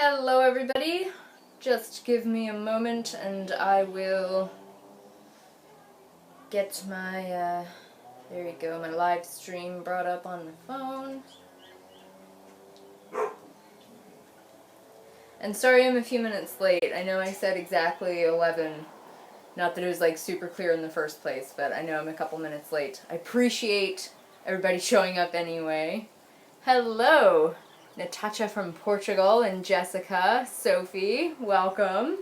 Hello everybody, just give me a moment and I will get my, there you go, my live stream brought up on the phone. And sorry I'm a few minutes late. I know I said exactly 11, not that it was like super clear in the first place, but I know I'm a couple minutes late. I appreciate everybody showing up anyway. Hello! Natasha from Portugal and Jessica, Sophie, welcome.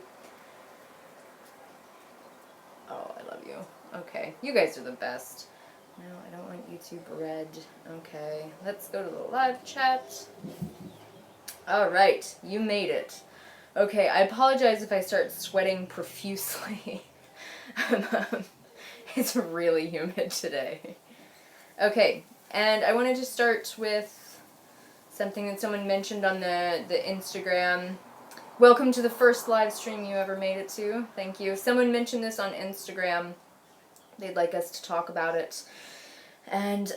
Oh, I love you. Okay, you guys are the best. No, I don't want YouTube red. Okay, let's go to the live chat. Alright, you made it. Okay, I apologize if I start sweating profusely. It's really humid today. Okay, and I wanted to start with something that someone mentioned on the Instagram. Welcome to the first live stream you ever made it to. Thank you. Someone mentioned this on Instagram. They'd like us to talk about it. And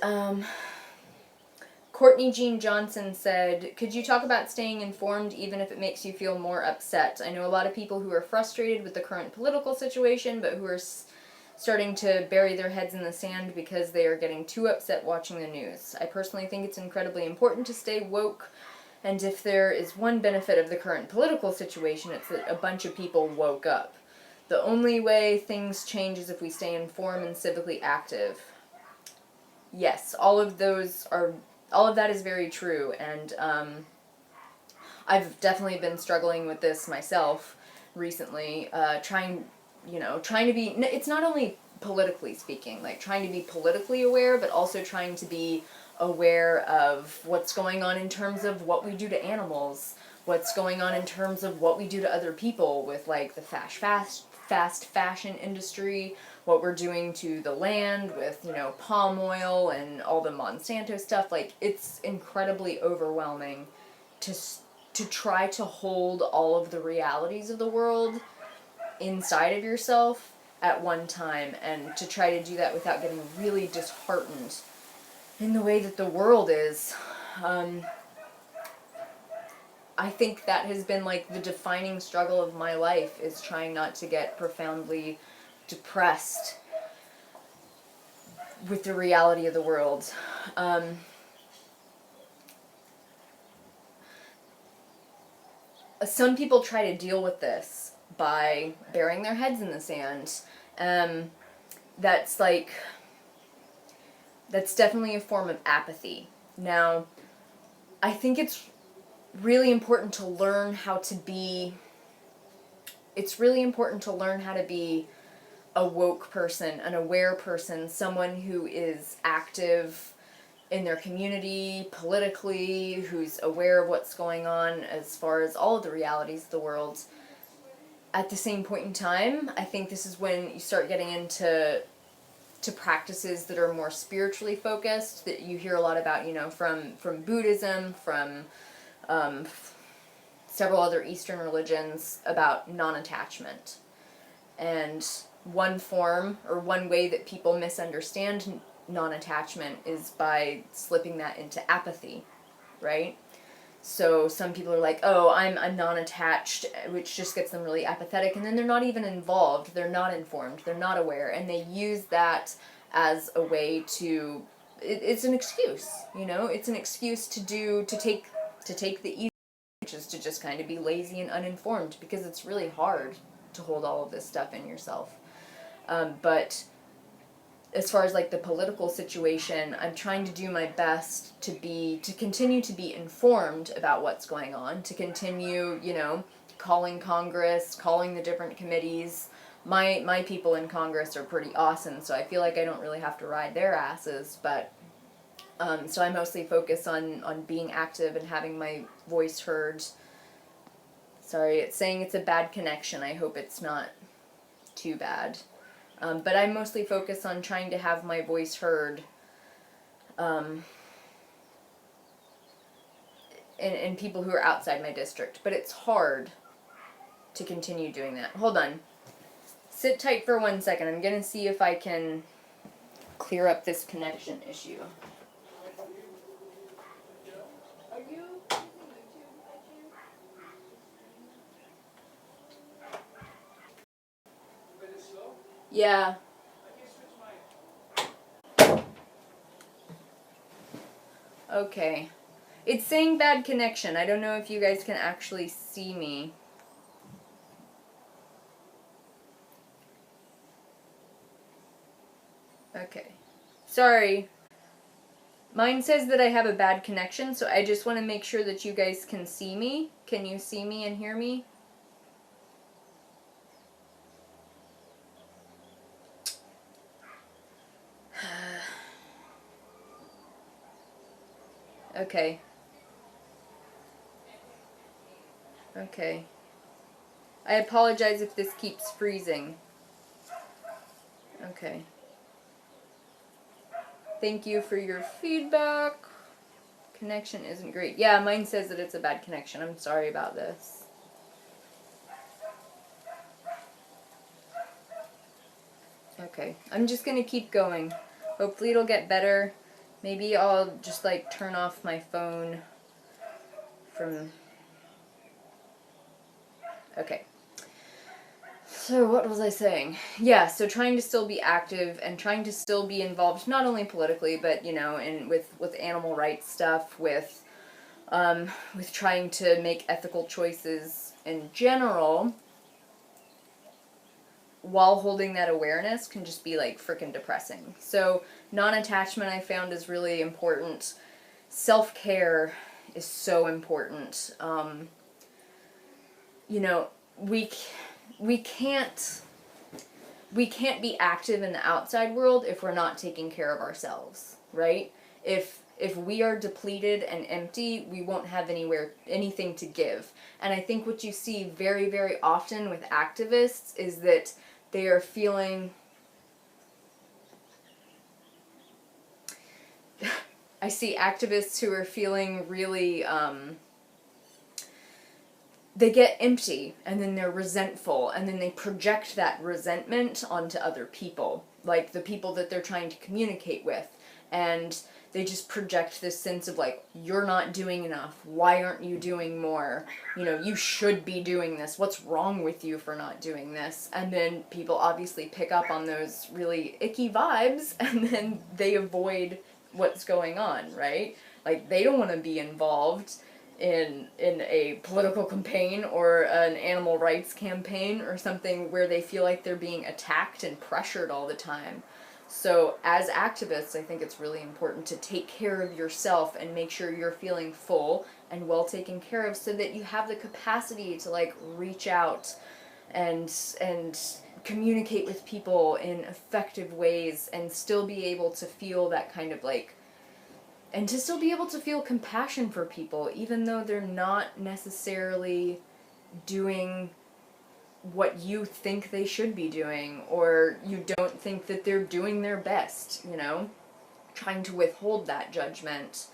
Courtney Jean Johnson said, could you talk about staying informed even if it makes you feel more upset? I know a lot of people who are frustrated with the current political situation, but who are starting to bury their heads in the sand because they are getting too upset watching the news. I personally think it's incredibly important to stay woke, and if there is one benefit of the current political situation, it's that a bunch of people woke up. The only way things change is if we stay informed and civically active. Yes, all of that is very true, and I've definitely been struggling with this myself recently, trying to be, it's not only politically speaking, like trying to be politically aware, but also trying to be aware of what's going on in terms of what we do to animals, what's going on in terms of what we do to other people with like the fast fashion industry, what we're doing to the land with, palm oil and all the Monsanto stuff. Like, it's incredibly overwhelming to try to hold all of the realities of the world inside of yourself at one time, and to try to do that without getting really disheartened in the way that the world is. I think that has been like the defining struggle of my life, is trying not to get profoundly depressed with the reality of the world. Some people try to deal with this by burying their heads in the sand. That's definitely a form of apathy. Now, I think it's really important to learn how to be a woke person, an aware person, someone who is active in their community, politically, who's aware of what's going on as far as all of the realities of the world. At the same point in time, I think this is when you start getting into practices that are more spiritually focused, that you hear a lot about, from Buddhism, from several other Eastern religions, about non-attachment. And one form, or one way that people misunderstand non-attachment is by slipping that into apathy, right? So some people are like, oh, I'm non-attached, which just gets them really apathetic, and then they're not even involved, they're not informed, they're not aware, and they use that as a way to, it's an excuse, it's an excuse to take the easy, which is to just kind of be lazy and uninformed, because it's really hard to hold all of this stuff in yourself. But as far as like the political situation, I'm trying to do my best to continue to be informed about what's going on, to continue, calling Congress, calling the different committees. My people in Congress are pretty awesome, so I feel like I don't really have to ride their asses, but so I mostly focus on being active and having my voice heard. Sorry, it's saying it's a bad connection. I hope it's not too bad. But I mostly focus on trying to have my voice heard in people who are outside my district. But it's hard to continue doing that. Hold on. Sit tight for 1 second. I'm going to see if I can clear up this connection issue. Are you using YouTube by chance? Yeah. Okay. It's saying bad connection. I don't know if you guys can actually see me. Okay. Sorry. Mine says that I have a bad connection, so I just want to make sure that you guys can see me. Can you see me and hear me? Okay. Okay. I apologize if this keeps freezing. Okay. Thank you for your feedback. Connection isn't great. Yeah, mine says that it's a bad connection. I'm sorry about this. Okay. I'm just gonna keep going. Hopefully it'll get better. Maybe I'll just like turn off my phone from... Okay. So what was I saying? Yeah, so trying to still be active and trying to still be involved, not only politically, but, you know, with animal rights stuff, with trying to make ethical choices in general, while holding that awareness can just be, like, freaking depressing. So non-attachment I found is really important. Self-care is so important. You know, we can't be active in the outside world if we're not taking care of ourselves, right? If we are depleted and empty, we won't have anything to give. And I think what you see very, very often with activists is that they are feeling... I see activists who are feeling really... they get empty, and then they're resentful, and then they project that resentment onto other people, like the people that they're trying to communicate with, and they just project this sense of like, you're not doing enough, why aren't you doing more, you know, you should be doing this, what's wrong with you for not doing this, and then people obviously pick up on those really icky vibes, and then they avoid what's going on, right? Like, they don't want to be involved in a political campaign or an animal rights campaign or something where they feel like they're being attacked and pressured all the time. So as activists, I think it's really important to take care of yourself and make sure you're feeling full and well taken care of so that you have the capacity to like reach out and communicate with people in effective ways and still be able to feel that kind of like, and to still be able to feel compassion for people, even though they're not necessarily doing what you think they should be doing, or you don't think that they're doing their best, you know? Trying to withhold that judgment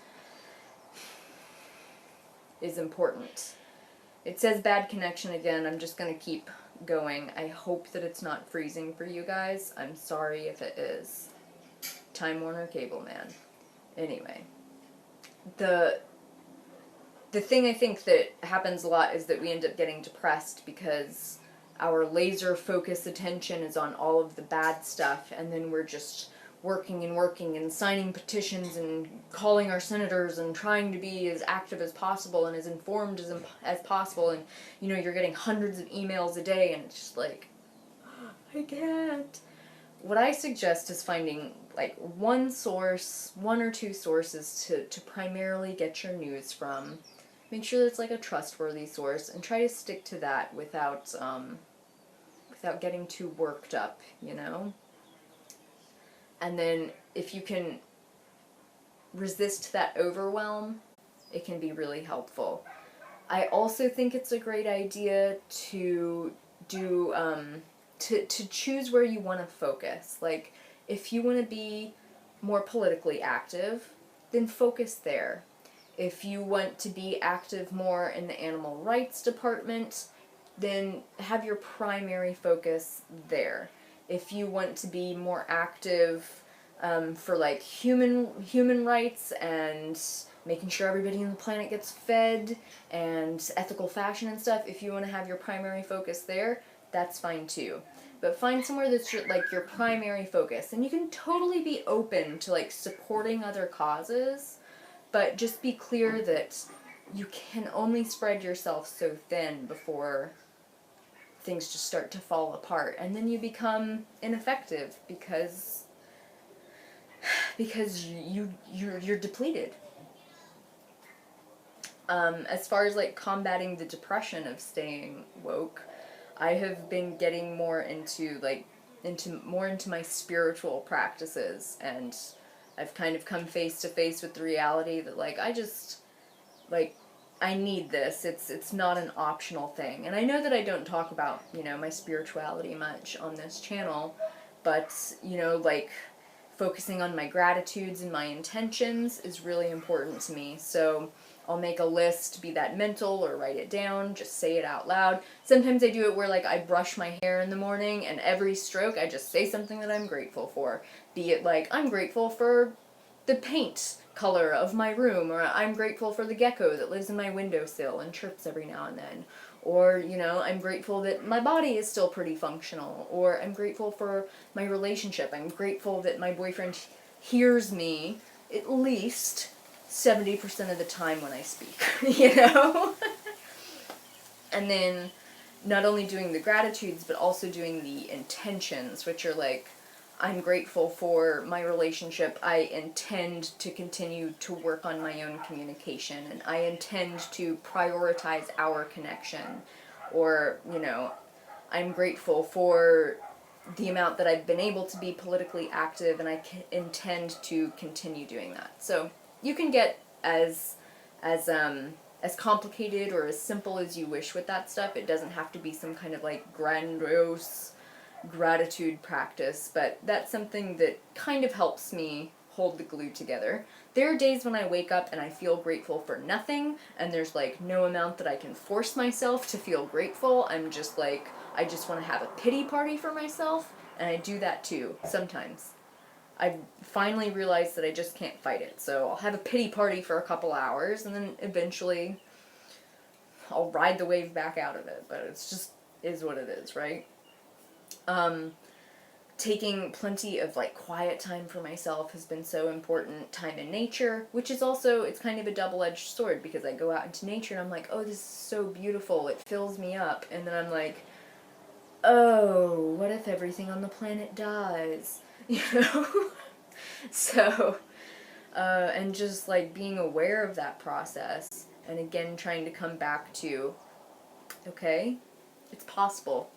is important. It says bad connection again. I'm just going to keep going. I hope that it's not freezing for you guys. I'm sorry if it is. Time Warner Cable Man. Anyway, the thing I think that happens a lot is that we end up getting depressed because our laser focus attention is on all of the bad stuff, and then we're just working and signing petitions and calling our senators and trying to be as active as possible and as informed as possible, and you know, you're getting hundreds of emails a day and it's just like, I can't. What I suggest is finding like one or two sources to primarily get your news from. Make sure it's like a trustworthy source and try to stick to that without getting too worked up, you know? And then if you can resist that overwhelm, it can be really helpful. I also think it's a great idea to do to choose where you want to focus. Like, if you want to be more politically active, then focus there. If you want to be active more in the animal rights department, then have your primary focus there. If you want to be more active for like human rights and making sure everybody on the planet gets fed and ethical fashion and stuff, if you want to have your primary focus there, that's fine too. but find somewhere that's like your primary focus. And you can totally be open to like supporting other causes, but just be clear that you can only spread yourself so thin before things just start to fall apart, and then you become ineffective because you're depleted. As far as like combating the depression of staying woke, I have been getting more into my spiritual practices, and I've kind of come face to face with the reality that like I need this. It's not an optional thing. And I know that I don't talk about, my spirituality much on this channel, but like focusing on my gratitudes and my intentions is really important to me. So I'll make a list, be that mental or write it down, just say it out loud. Sometimes I do it where like I brush my hair in the morning, and every stroke I just say something that I'm grateful for. Be it like, I'm grateful for the paint color of my room, or I'm grateful for the gecko that lives in my windowsill and chirps every now and then. Or, I'm grateful that my body is still pretty functional. Or I'm grateful for my relationship. I'm grateful that my boyfriend hears me at least 70% of the time when I speak, And then not only doing the gratitudes, but also doing the intentions, which are like, I'm grateful for my relationship. I intend to continue to work on my own communication, and I intend to prioritize our connection. Or, I'm grateful for the amount that I've been able to be politically active, and I intend to continue doing that. So you can get as complicated or as simple as you wish with that stuff. It doesn't have to be some kind of like grandiose gratitude practice, but that's something that kind of helps me hold the glue together. There are days when I wake up and I feel grateful for nothing, and there's like no amount that I can force myself to feel grateful. I'm just like, I just want to have a pity party for myself, and I do that too sometimes. I finally realized that I just can't fight it, so I'll have a pity party for a couple hours, and then eventually I'll ride the wave back out of it, but it's just is what it is, right? Taking plenty of like quiet time for myself has been so important. Time in nature, which is also, it's kind of a double-edged sword, because I go out into nature and I'm like, oh, this is so beautiful, it fills me up, and then I'm like, oh, what if everything on the planet dies? So, and just like being aware of that process, and again trying to come back to, okay, it's possible.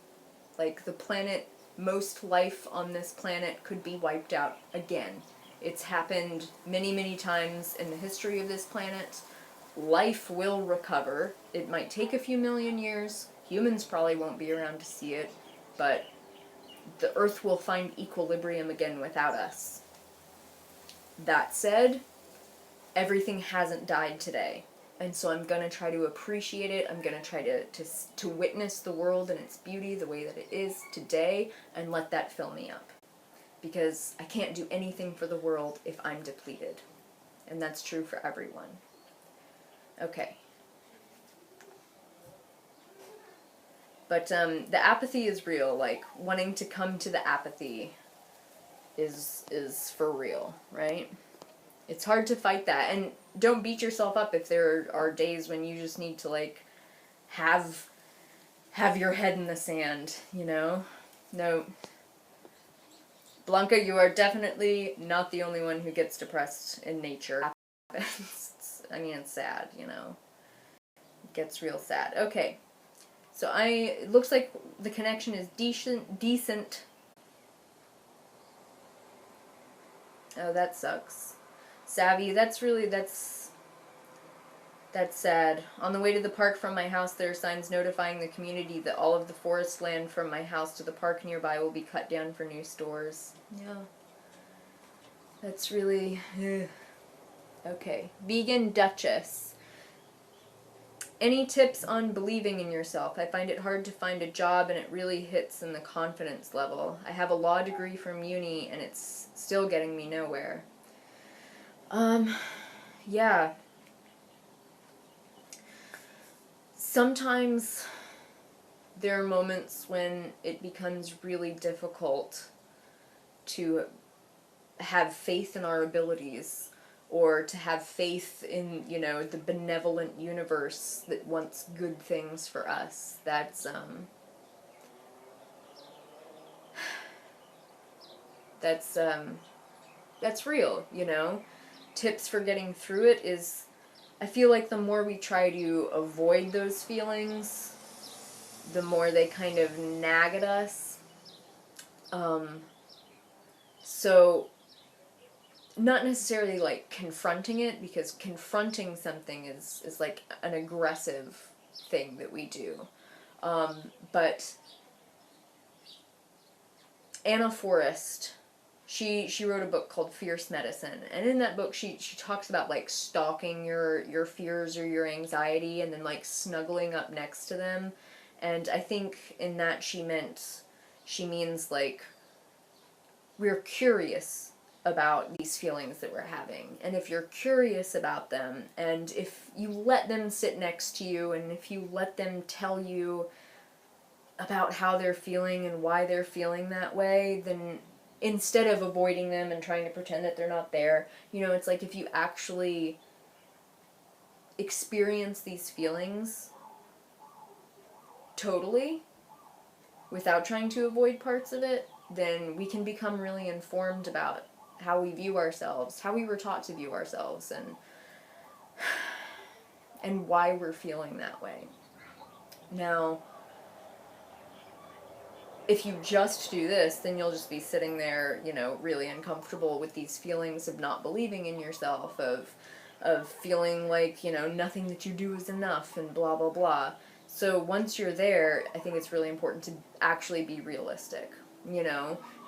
Like, the planet, most life on this planet could be wiped out again. It's happened many, many times in the history of this planet. Life will recover. It might take a few million years. Humans probably won't be around to see it, but the Earth will find equilibrium again without us. That said, everything hasn't died today. And so I'm going to try to appreciate it. I'm going to try to witness the world and its beauty the way that it is today, and let that fill me up. Because I can't do anything for the world if I'm depleted. And that's true for everyone. Okay. But the apathy is real. Like, wanting to come to the apathy is for real, right? It's hard to fight that. And don't beat yourself up if there are days when you just need to, like, have your head in the sand, No. Blanca, you are definitely not the only one who gets depressed in nature. I mean, it's sad, It gets real sad. Okay. So it looks like the connection is decent. Oh, that sucks. Savvy, that's sad. On the way to the park from my house, there are signs notifying the community that all of the forest land from my house to the park nearby will be cut down for new stores. Yeah. That's really... Okay. Vegan Duchess. Any tips on believing in yourself? I find it hard to find a job, and it really hits in the confidence level. I have a law degree from uni, and it's still getting me nowhere. Yeah. Sometimes there are moments when it becomes really difficult to have faith in our abilities, or to have faith in, the benevolent universe that wants good things for us. That's real, Tips for getting through it is, I feel like the more we try to avoid those feelings, the more they kind of nag at us. So, not necessarily like confronting it, because confronting something is like an aggressive thing that we do. But Anna Forrest, she wrote a book called Fierce Medicine, and in that book she talks about like stalking your fears or your anxiety and then like snuggling up next to them. And I think in that she means like we're curious about these feelings that we're having. And if you're curious about them, and if you let them sit next to you, and if you let them tell you about how they're feeling and why they're feeling that way, then instead of avoiding them and trying to pretend that they're not there, it's like if you actually experience these feelings totally, without trying to avoid parts of it, then we can become really informed about how we view ourselves, how we were taught to view ourselves, and why we're feeling that way. Now, if you just do this, then you'll just be sitting there, really uncomfortable with these feelings of not believing in yourself, of feeling like, nothing that you do is enough, and blah, blah, blah. So once you're there, I think it's really important to actually be realistic.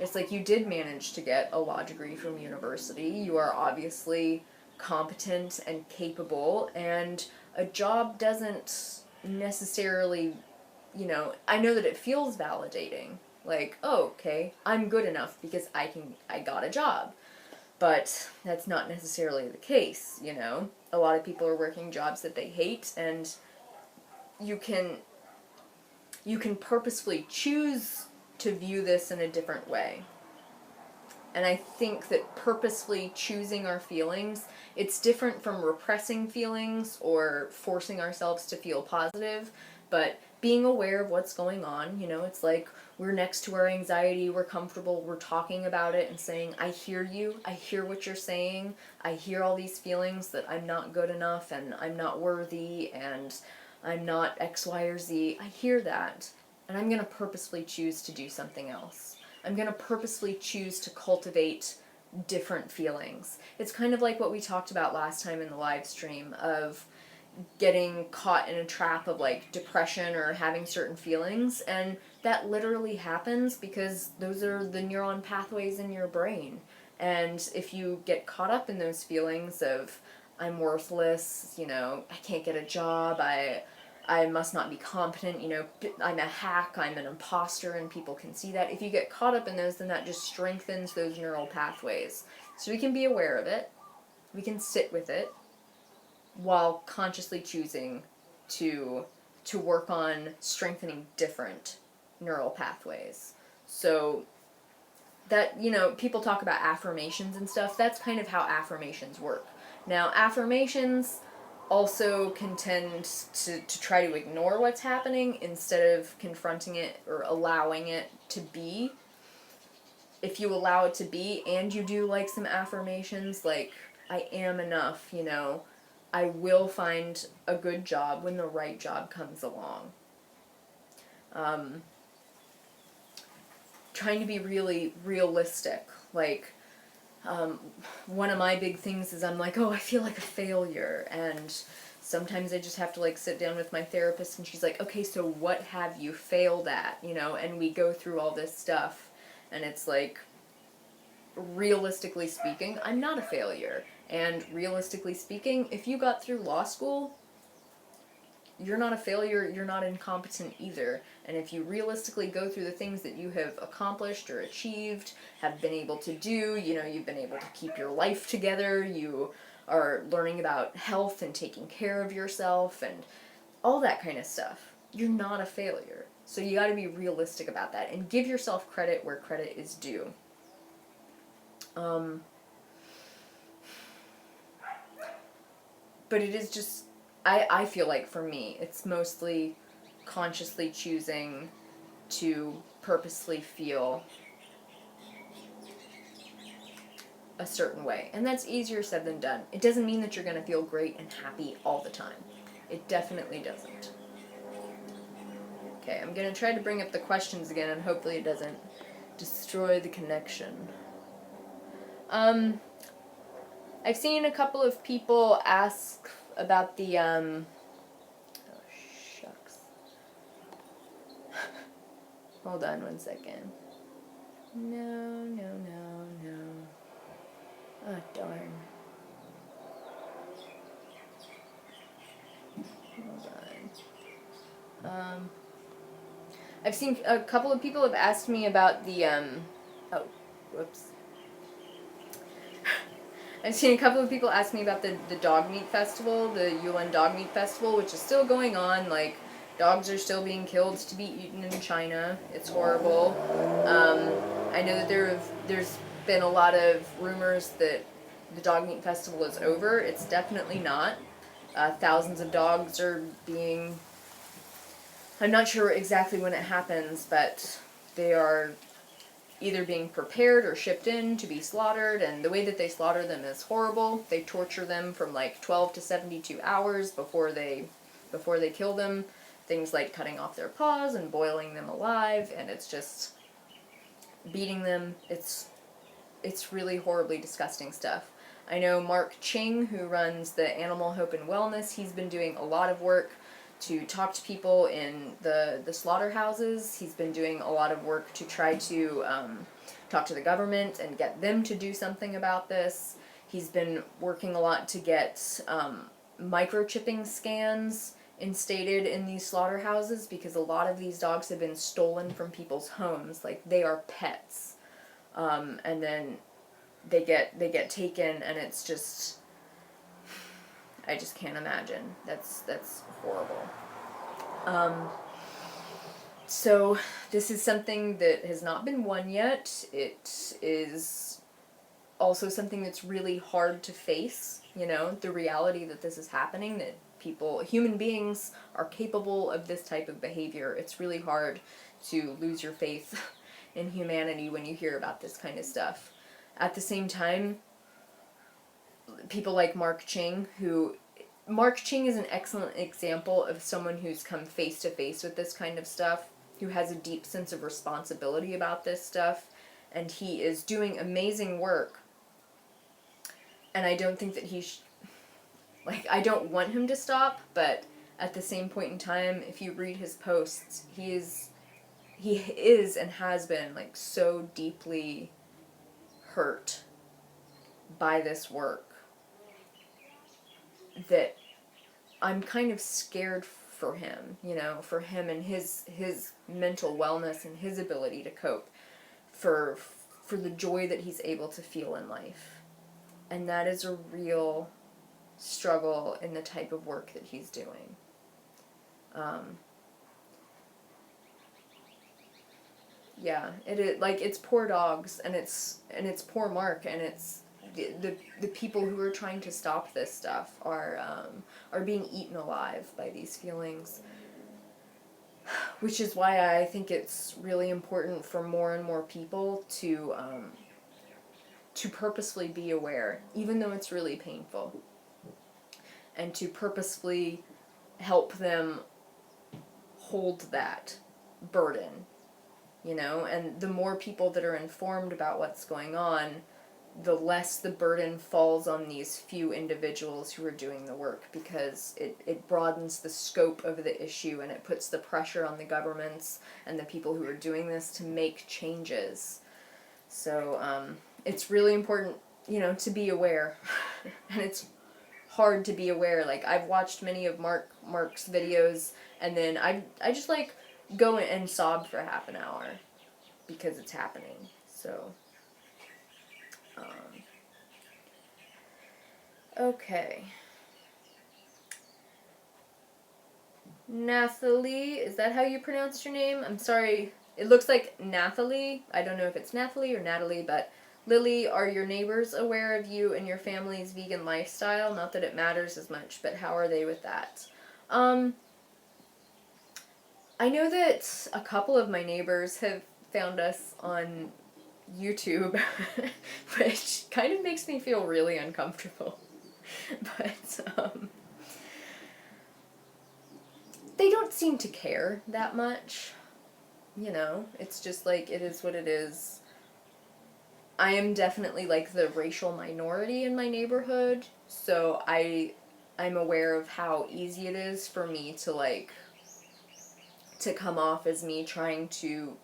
It's like you did manage to get a law degree from university. You are obviously competent and capable, and a job doesn't necessarily, I know that it feels validating. Like, oh, okay, I'm good enough because I got a job. But that's not necessarily the case, A lot of people are working jobs that they hate, and you can purposefully choose to view this in a different way. And I think that purposefully choosing our feelings, it's different from repressing feelings or forcing ourselves to feel positive, but being aware of what's going on, it's like we're next to our anxiety, we're comfortable, we're talking about it and saying, I hear you, I hear what you're saying, I hear all these feelings that I'm not good enough and I'm not worthy and I'm not X, Y, or Z. I hear that. And I'm going to purposefully choose to do something else. I'm going to purposefully choose to cultivate different feelings. It's kind of like what we talked about last time in the live stream of getting caught in a trap of like depression or having certain feelings, and that literally happens because those are the neuron pathways in your brain. And if you get caught up in those feelings of I'm worthless, I can't get a job, I must not be competent, I'm a hack, I'm an imposter, and people can see that. If you get caught up in those, then that just strengthens those neural pathways. So we can be aware of it, we can sit with it, while consciously choosing to work on strengthening different neural pathways. So that, people talk about affirmations and stuff, that's kind of how affirmations work. Now, affirmations also can tend to try to ignore what's happening instead of confronting it or allowing it to be. If you allow it to be and you do like some affirmations like, I am enough, I will find a good job when the right job comes along. Trying to be really realistic. Like, one of my big things is I'm like, oh, I feel like a failure. And sometimes I just have to like sit down with my therapist and she's like, okay, so what have you failed at? And we go through all this stuff. And it's like, realistically speaking, I'm not a failure. And realistically speaking, if you got through law school, you're not a failure, you're not incompetent either. And if you realistically go through the things that you have accomplished or achieved, have been able to do, you've been able to keep your life together, you are learning about health and taking care of yourself and all that kind of stuff, you're not a failure. So you got to be realistic about that and give yourself credit where credit is due. But it is just, I feel like for me, it's mostly consciously choosing to purposely feel a certain way. And that's easier said than done. It doesn't mean that you're going to feel great and happy all the time. It definitely doesn't. Okay, I'm going to try to bring up the questions again, and hopefully it doesn't destroy the connection. I've seen a couple of people ask about the, oh, shucks. Hold on one second. No. Oh, darn. Hold on. I've seen a couple of people have asked me about the, oh, whoops. I've seen a couple of people ask me about the dog meat festival, the Yulin Dog Meat Festival, which is still going on. Like, dogs are still being killed to be eaten in China. It's horrible. I know that there's been a lot of rumors that the dog meat festival is over. It's definitely not. Thousands of dogs are being... I'm not sure exactly when it happens, but they are either being prepared or shipped in to be slaughtered, and the way that they slaughter them is horrible. They torture them from like 12 to 72 hours before they kill them. Things like cutting off their paws and boiling them alive, and it's just beating them. It's really horribly disgusting stuff. I know Mark Ching, who runs the Animal Hope and Wellness, he's been doing a lot of work to talk to people in the slaughterhouses. He's been doing a lot of work to try to talk to the government and get them to do something about this. He's been working a lot to get microchipping scans instated in these slaughterhouses, because a lot of these dogs have been stolen from people's homes. Like, they are pets. And then they get taken, and it's just... I just can't imagine. That's horrible. So this is something that has not been won yet. It is also something that's really hard to face, you know, the reality that this is happening, that human beings are capable of this type of behavior. It's really hard to lose your faith in humanity when you hear about this kind of stuff. At the same time, people like Mark Ching is an excellent example of someone who's come face to face with this kind of stuff, who has a deep sense of responsibility about this stuff, and he is doing amazing work. And I don't think that I don't want him to stop, but at the same point in time, if you read his posts, he is and has been, like, so deeply hurt by this work that I'm kind of scared for him, you know, for him and his mental wellness and his ability to cope, for the joy that he's able to feel in life. And that is a real struggle in the type of work that he's doing. Yeah, it is, like, it's poor dogs, and it's poor Mark, and it's the people who are trying to stop this stuff are being eaten alive by these feelings, which is why I think it's really important for more and more people to purposefully be aware, even though it's really painful, and to purposefully help them hold that burden, you know. And the more people that are informed about what's going on, the less the burden falls on these few individuals who are doing the work, because it broadens the scope of the issue, and it puts the pressure on the governments and the people who are doing this to make changes. So it's really important, you know, to be aware. And it's hard to be aware. Like, I've watched many of Mark's videos, and then I just, like, go and sob for half an hour because it's happening. So okay. Nathalie, is that how you pronounced your name? I'm sorry. It looks like Nathalie. I don't know if it's Nathalie or Natalie, but Lily, are your neighbors aware of you and your family's vegan lifestyle? Not that it matters as much, but how are they with that? I know that a couple of my neighbors have found us on YouTube, which kind of makes me feel really uncomfortable. But, they don't seem to care that much. You know, it's just like, it is what it is. I am definitely like the racial minority in my neighborhood, so I'm aware of how easy it is for me to like, to come off as me trying to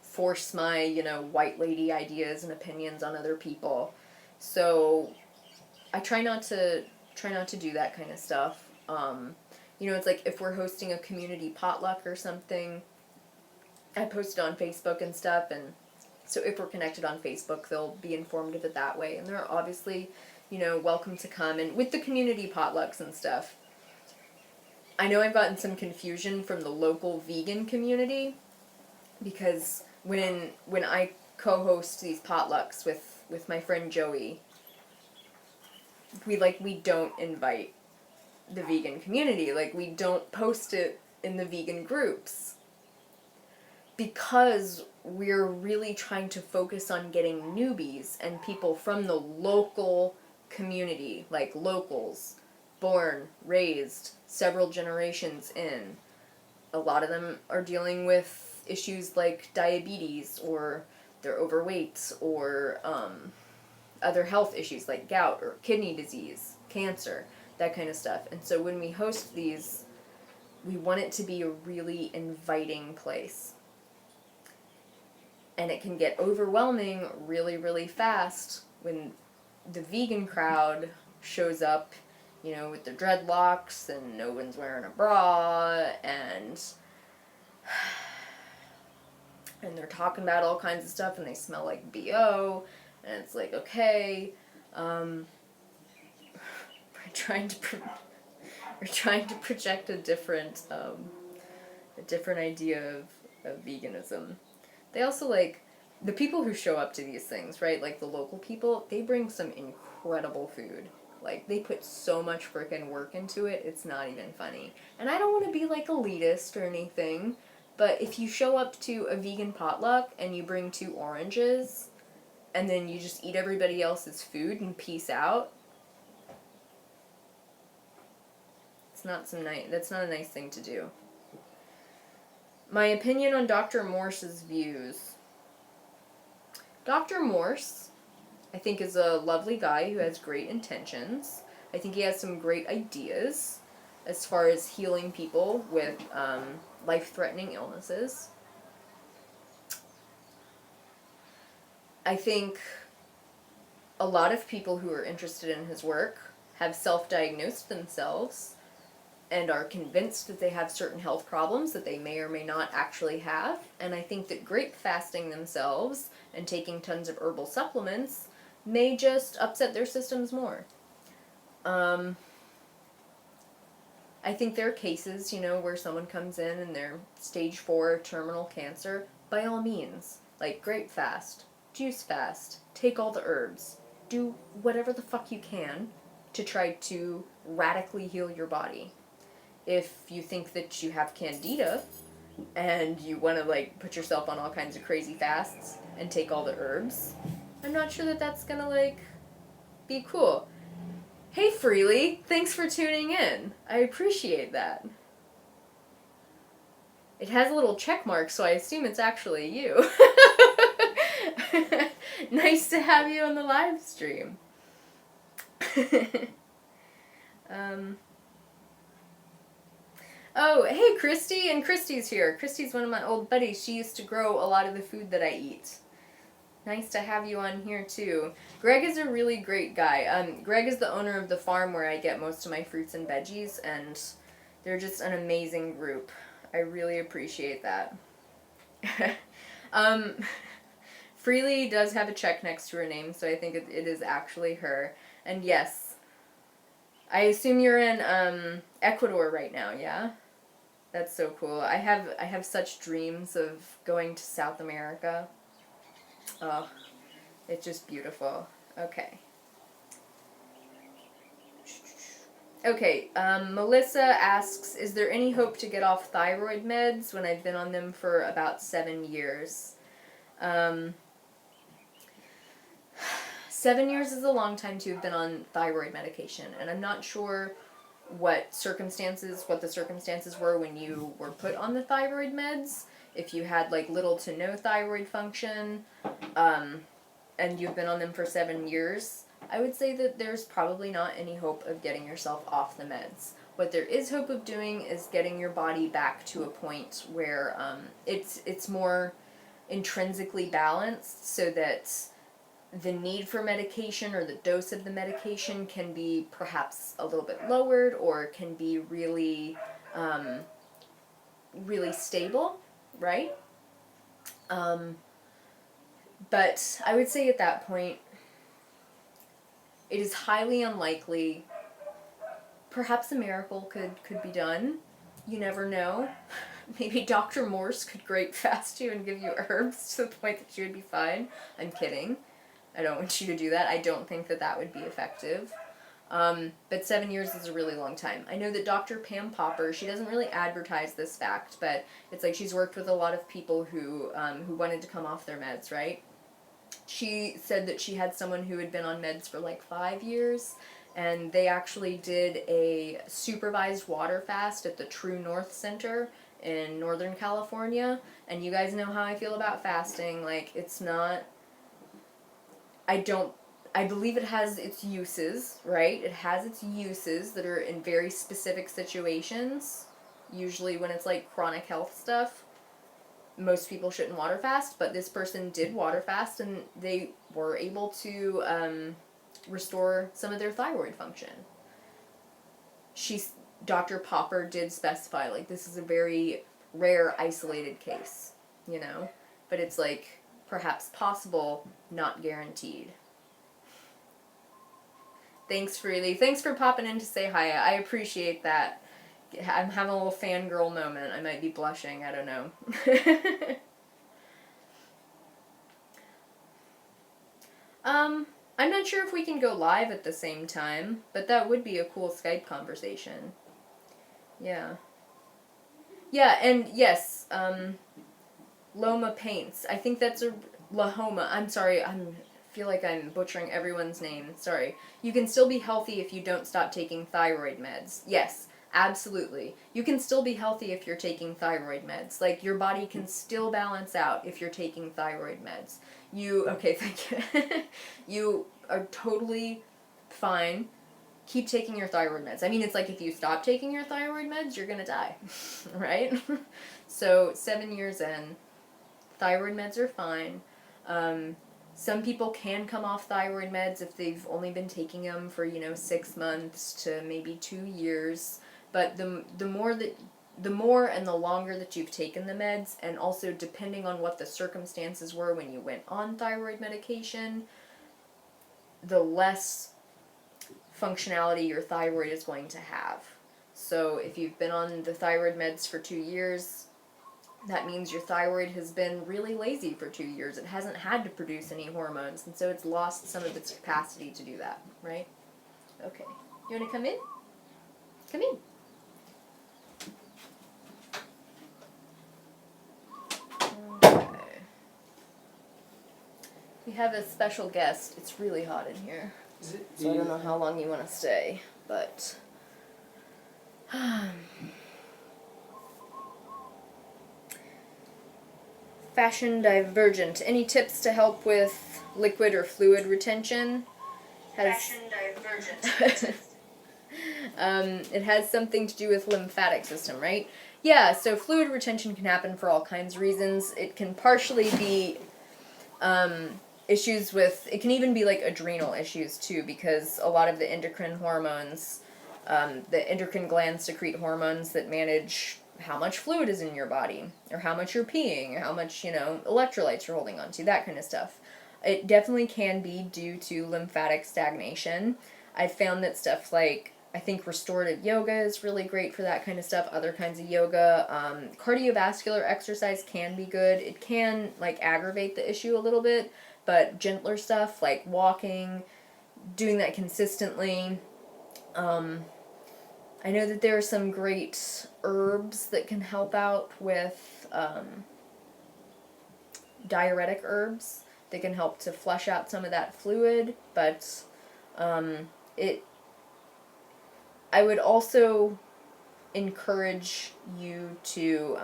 force my, you know, white lady ideas and opinions on other people. So I try not to do that kind of stuff. You know, it's like if we're hosting a community potluck or something, I post it on Facebook and stuff, and so if we're connected on Facebook, they'll be informed of it that way. And they're obviously, you know, welcome to come. And with the community potlucks and stuff, I know I've gotten some confusion from the local vegan community, because when I co-host these potlucks with my friend Joey, we don't invite the vegan community. Like, we don't post it in the vegan groups, because we're really trying to focus on getting newbies and people from the local community, like locals, born, raised, several generations in. A lot of them are dealing with issues like diabetes, or they're overweight, or other health issues like gout or kidney disease, cancer, that kind of stuff. And so when we host these, we want it to be a really inviting place. And it can get overwhelming really, really fast when the vegan crowd shows up, you know, with their dreadlocks and no one's wearing a bra, and they're talking about all kinds of stuff, and they smell like BO, and it's like, okay, we're trying to project a different idea of veganism. They also, like, the people who show up to these things, right, like the local people, they bring some incredible food. Like, they put so much frickin' work into it, it's not even funny. And I don't want to be, like, elitist or anything, but if you show up to a vegan potluck and you bring 2 oranges, and then you just eat everybody else's food and peace out, that's not a nice thing to do. My opinion on Dr. Morse's views. Dr. Morse, I think, is a lovely guy who has great intentions. I think he has some great ideas as far as healing people with life-threatening illnesses. I think a lot of people who are interested in his work have self-diagnosed themselves and are convinced that they have certain health problems that they may or may not actually have. And I think that grape fasting themselves and taking tons of herbal supplements may just upset their systems more. I think there are cases, you know, where someone comes in and they're stage 4 terminal cancer. By all means, like, grape fast, juice fast, take all the herbs, do whatever the fuck you can to try to radically heal your body. If you think that you have candida and you want to, like, put yourself on all kinds of crazy fasts and take all the herbs, I'm not sure that that's gonna, like, be cool. Hey, Freely, thanks for tuning in. I appreciate that. It has a little check mark, so I assume it's actually you. Nice to have you on the live stream. Oh, hey, Christy, and Christy's here. Christy's one of my old buddies. She used to grow a lot of the food that I eat. Nice to have you on here, too. Greg is a really great guy. Greg is the owner of the farm where I get most of my fruits and veggies, and they're just an amazing group. I really appreciate that. Freely does have a check next to her name, so I think it is actually her. And yes, I assume you're in Ecuador right now, yeah? That's so cool. I have such dreams of going to South America. Oh, it's just beautiful. Okay. Okay, Melissa asks, is there any hope to get off thyroid meds when I've been on them for about 7 years? 7 years is a long time to have been on thyroid medication, and I'm not sure what the circumstances were when you were put on the thyroid meds. If you had like little to no thyroid function, and you've been on them for 7 years, I would say that there's probably not any hope of getting yourself off the meds. What there is hope of doing is getting your body back to a point where it's more intrinsically balanced, so that the need for medication or the dose of the medication can be perhaps a little bit lowered, or can be really, really stable, right? But I would say at that point, it is highly unlikely. Perhaps a miracle could be done. You never know. Maybe Dr. Morse could grape fast you and give you herbs to the point that you would be fine. I'm kidding. I don't want you to do that. I don't think that would be effective. But 7 years is a really long time. I know that Dr. Pam Popper, she doesn't really advertise this fact, but it's like she's worked with a lot of people who wanted to come off their meds, right? She said that she had someone who had been on meds for like 5 years, and they actually did a supervised water fast at the True North Center in Northern California. And you guys know how I feel about fasting. Like, it's not... I believe it has its uses, right? It has its uses that are in very specific situations. Usually when it's like chronic health stuff, most people shouldn't water fast, but this person did water fast, and they were able to restore some of their thyroid function. Dr. Popper did specify, like, this is a very rare, isolated case, you know? But it's like, perhaps possible, not guaranteed. Thanks, Freely. Thanks for popping in to say hi. I appreciate that. I'm having a little fangirl moment. I might be blushing. I don't know. I'm not sure if we can go live at the same time, but that would be a cool Skype conversation. Yeah. Yeah, and yes, Loma Paints. I think that's a Lahoma. I'm sorry, feel like I'm butchering everyone's name. Sorry. You can still be healthy if you don't stop taking thyroid meds. Yes, absolutely. You can still be healthy if you're taking thyroid meds. Like, your body can still balance out if you're taking thyroid meds. Okay, thank you. You are totally fine. Keep taking your thyroid meds. I mean, it's like if you stop taking your thyroid meds, you're gonna die, right? So 7 years in, thyroid meds are fine. Some people can come off thyroid meds if they've only been taking them for, 6 months to maybe 2 years. But the more and the longer that you've taken the meds, and also depending on what the circumstances were when you went on thyroid medication, the less functionality your thyroid is going to have. So if you've been on the thyroid meds for 2 years, that means your thyroid has been really lazy for 2 years. It hasn't had to produce any hormones, and so it's lost some of its capacity to do that, right? Okay. You want to come in? Come in. Okay. We have a special guest. It's really hot in here. So I don't know how long you want to stay, but... Fashion Divergent. Any tips to help with liquid or fluid retention? Fashion Divergent. It has something to do with lymphatic system, right? Yeah, so fluid retention can happen for all kinds of reasons. It can partially be issues with, it can even be like adrenal issues too, because a lot of the endocrine hormones, the endocrine glands secrete hormones that manage how much fluid is in your body, or how much you're peeing, or how much, electrolytes you're holding on to, that kind of stuff. It definitely can be due to lymphatic stagnation. I found that stuff like I think restorative yoga is really great for that kind of stuff. Other kinds of yoga. Cardiovascular exercise can be good. It can, like, aggravate the issue a little bit, but gentler stuff like walking, doing that consistently. I know that there are some great herbs that can help out with diuretic herbs that can help to flush out some of that fluid, but I would also encourage you to,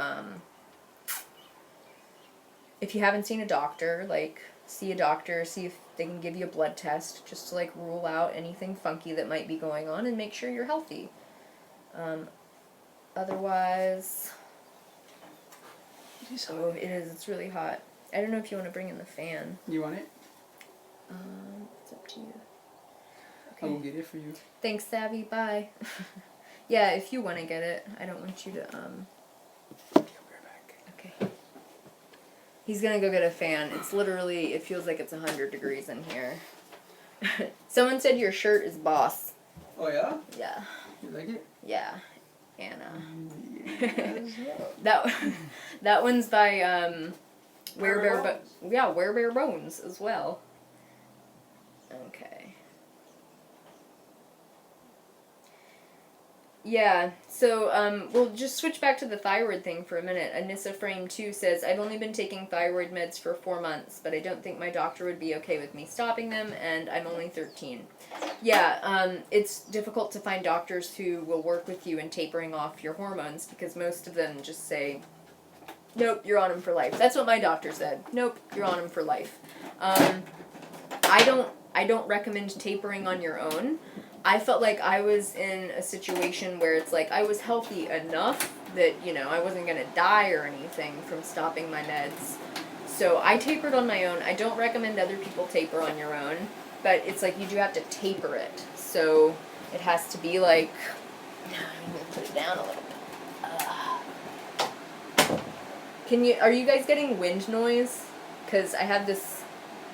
if you haven't seen a doctor, like, see a doctor, see if they can give you a blood test, just to, like, rule out anything funky that might be going on and make sure you're healthy. Otherwise, oh, it is, it's really hot. I don't know if you want to bring in the fan. You want it? It's up to you. Okay. I will get it for you. Thanks, Savvy. Bye. Yeah, if you want to get it. I don't want you to, I'll be right back. Okay. He's gonna go get a fan. It's literally, it feels like it's 100 degrees in here. Someone said your shirt is boss. Oh, yeah? Yeah. You like it? Yeah. Anna. Yes. That one's by, Wear Bare Bones as well. Okay. Yeah, so we'll just switch back to the thyroid thing for a minute. Anissa Frame 2 says, I've only been taking thyroid meds for 4 months, but I don't think my doctor would be okay with me stopping them, and I'm only 13. Yeah, it's difficult to find doctors who will work with you in tapering off your hormones, because most of them just say, nope, you're on them for life. That's what my doctor said. Nope, you're on them for life. I don't recommend tapering on your own. I felt like I was in a situation where it's like I was healthy enough that, you know, I wasn't going to die or anything from stopping my meds. So I tapered on my own. I don't recommend other people taper on your own, but it's like you do have to taper it. So it has to be like, I'm going to put it down a little bit. Are you guys getting wind noise? Because I have this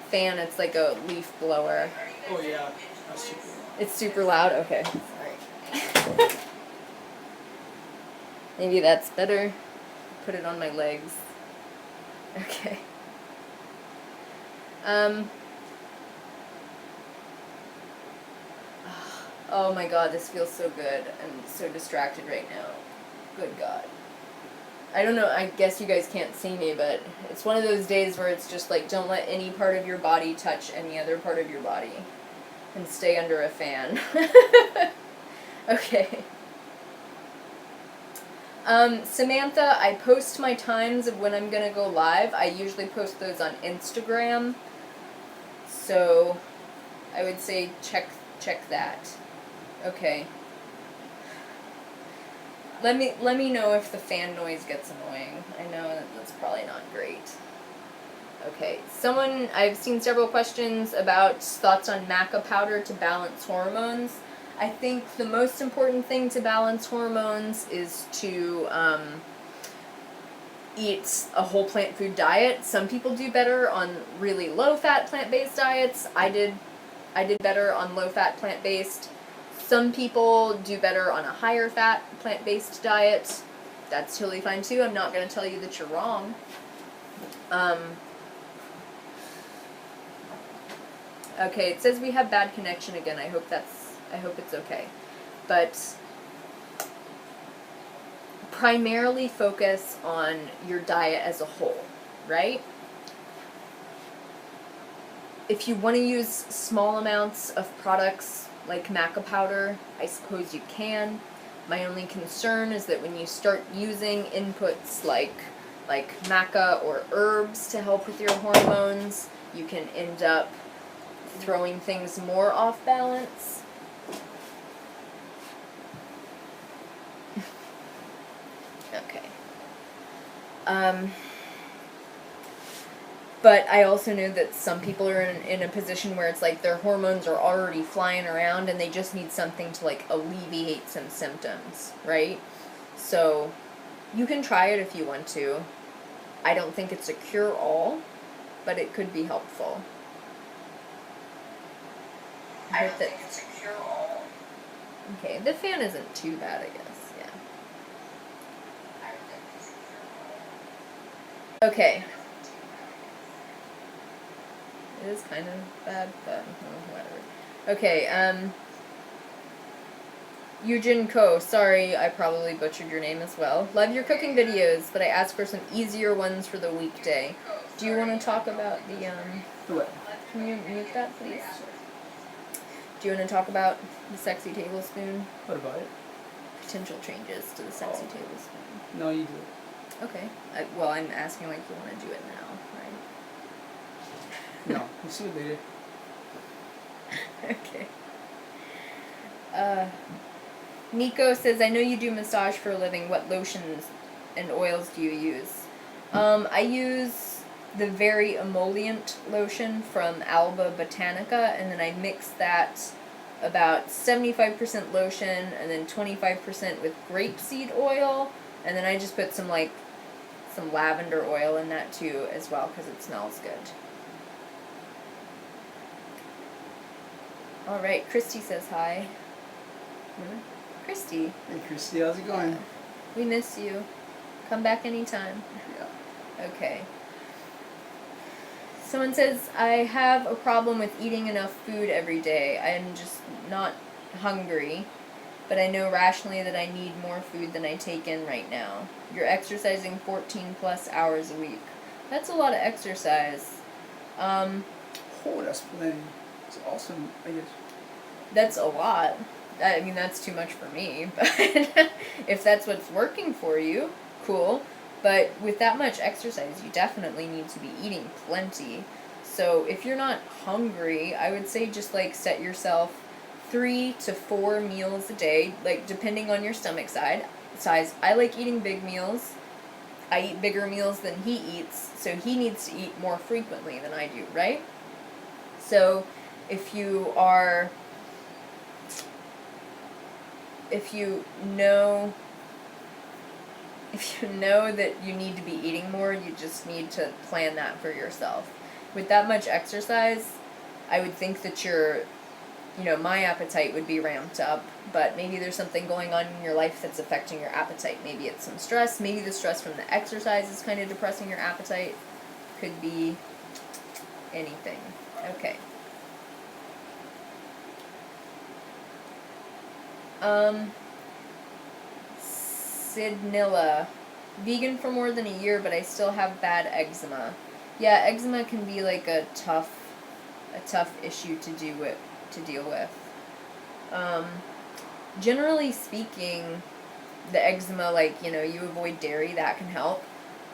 fan, it's like a leaf blower. Oh, yeah. That's super loud. It's super loud? Okay. Sorry. Maybe that's better. Put it on my legs. Okay. Oh my god, this feels so good. I'm so distracted right now. Good god. I don't know, I guess you guys can't see me, but it's one of those days where it's just like, don't let any part of your body touch any other part of your body. And stay under a fan. Okay. Samantha, I post my times of when I'm gonna go live. I usually post those on Instagram. So, I would say check that. Okay. Let me know if the fan noise gets annoying. I know that's probably not great. Okay, I've seen several questions about thoughts on maca powder to balance hormones. I think the most important thing to balance hormones is to eat a whole plant food diet. Some people do better on really low-fat plant-based diets. I did better on low-fat plant-based. Some people do better on a higher-fat plant-based diet. That's totally fine too. I'm not going to tell you that you're wrong. Okay, it says we have bad connection again. I hope it's okay. But primarily focus on your diet as a whole, right? If you want to use small amounts of products like maca powder, I suppose you can. My only concern is that when you start using inputs like maca or herbs to help with your hormones, you can end up throwing things more off balance. Okay. But I also know that some people are in a position where it's like their hormones are already flying around and they just need something to like alleviate some symptoms, right? So you can try it if you want to. I don't think it's a cure-all, but it could be helpful. I don't think it's a cure-all, Okay, the fan isn't too bad, I guess. Yeah. Okay. It is kind of bad, but whatever. Okay, Yujin Ko, sorry I probably butchered your name as well. Love your cooking videos, but I asked for some easier ones for the weekday. Do you want to talk about the, What? Can you mute that, please? Do you want to talk about the sexy tablespoon? What about it? Potential changes to the sexy tablespoon. No, you do it. Okay. Well, I'm asking like you want to do it now, right? No, we'll see it later. Okay. Nico says, I know you do massage for a living. What lotions and oils do you use? I use the very emollient lotion from Alba Botanica, and then I mix that about 75% lotion and then 25% with grapeseed oil, and then I just put some lavender oil in that too as well because it smells good. All right, Christy says hi. Really? Christy. Hey, Christy, how's it going? We miss you. Come back anytime. Yeah. Okay. Someone says, I have a problem with eating enough food every day. I'm just not hungry, but I know rationally that I need more food than I take in right now. You're exercising 14 plus hours a week. That's a lot of exercise. Oh, that's plenty. It's awesome, I guess. That's a lot. I mean, that's too much for me, but if that's what's working for you, cool. But with that much exercise, you definitely need to be eating plenty. So if you're not hungry, I would say just set yourself 3 to 4 meals a day, depending on your stomach size. I like eating big meals. I eat bigger meals than he eats, so he needs to eat more frequently than I do, right? So if you know that you need to be eating more, you just need to plan that for yourself. With that much exercise, I would think that my appetite would be ramped up, but maybe there's something going on in your life that's affecting your appetite. Maybe it's some stress, maybe the stress from the exercise is kind of depressing your appetite. Could be anything. Okay. Sidnilla. Vegan for more than a year, but I still have bad eczema. Yeah, eczema can be a tough issue to deal with. Generally speaking, the eczema, you avoid dairy, that can help.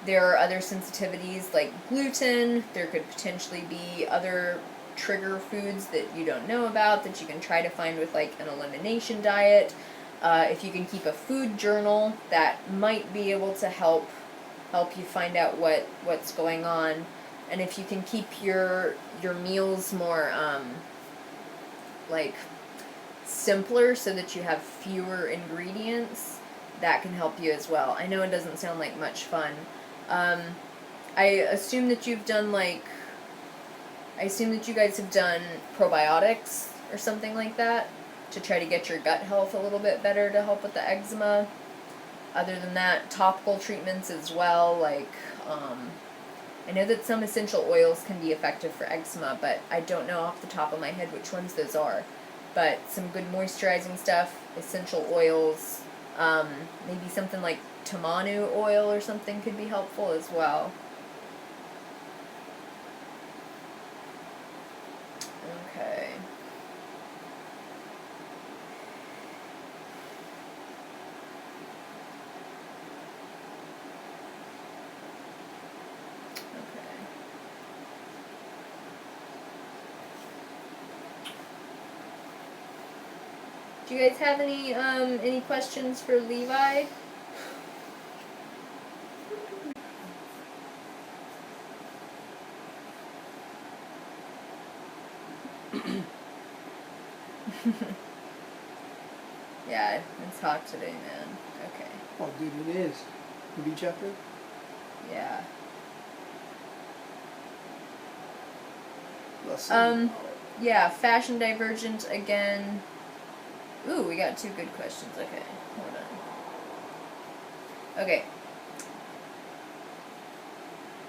There are other sensitivities like gluten. There could potentially be other trigger foods that you don't know about that you can try to find with an elimination diet. If you can keep a food journal, that might be able to help you find out what's going on. And if you can keep your meals more simpler so that you have fewer ingredients, that can help you as well. I know it doesn't sound like much fun. I assume that you've done I assume that you guys have done probiotics or something like that to try to get your gut health a little bit better to help with the eczema. Other than that, topical treatments as well, I know that some essential oils can be effective for eczema, but I don't know off the top of my head which ones those are. But some good moisturizing stuff, essential oils, maybe something like tamanu oil or something could be helpful as well. Okay. Do you guys have any questions for Levi? Yeah, it's hot today, man. Okay. Oh, dude, it is. The beach after? Yeah. Listen. Yeah, Fashion Divergent again. Ooh, we got 2 good questions. Okay, hold on. Okay.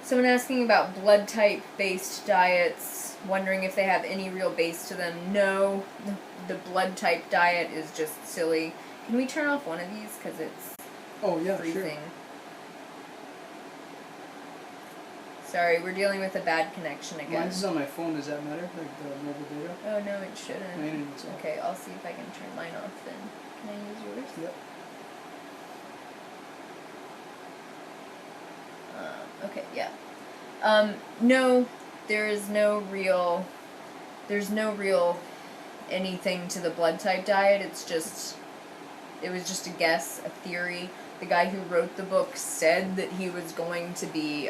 Someone asking about blood type based diets, wondering if they have any real base to them. No, the blood type diet is just silly. Can we turn off one of these because it's freezing? Sure. Sorry, we're dealing with a bad connection again. Mine's on my phone. Does that matter? Like the mobile data? Oh no, it shouldn't. Mine is off. Okay, I'll see if I can turn mine off then. Can I use yours? Yep. Okay, yeah. No, there's no real anything to the blood type diet. It was just a guess, a theory. The guy who wrote the book said that he was going to be,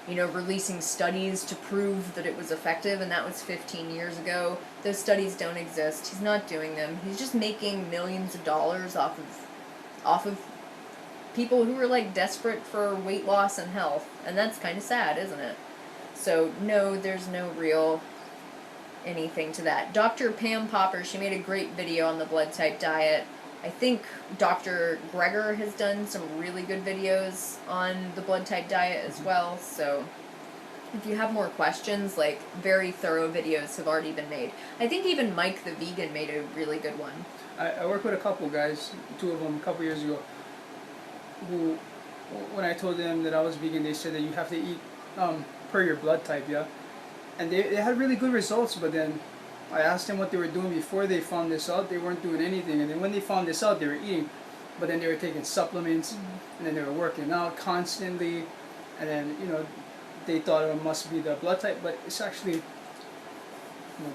releasing studies to prove that it was effective, and that was 15 years ago. Those studies don't exist. He's not doing them. He's just making millions of dollars off of people who are like desperate for weight loss and health, and that's kind of sad, isn't it? So no, there's no real anything to that. Dr. Pam Popper, she made a great video on the blood type diet. I think Dr. Greger has done some really good videos on the blood type diet as well, so if you have more questions, like, very thorough videos have already been made. I think even Mike the Vegan made a really good one. I work with a couple guys, 2 of them a couple years ago, who, when I told them that I was vegan, they said that you have to eat per your blood type, yeah? And they had really good results, but then I asked them what they were doing before they found this out. They weren't doing anything, and then when they found this out, they were eating, but then they were taking supplements, and then they were working out constantly, and then, they thought it must be the blood type, but it's actually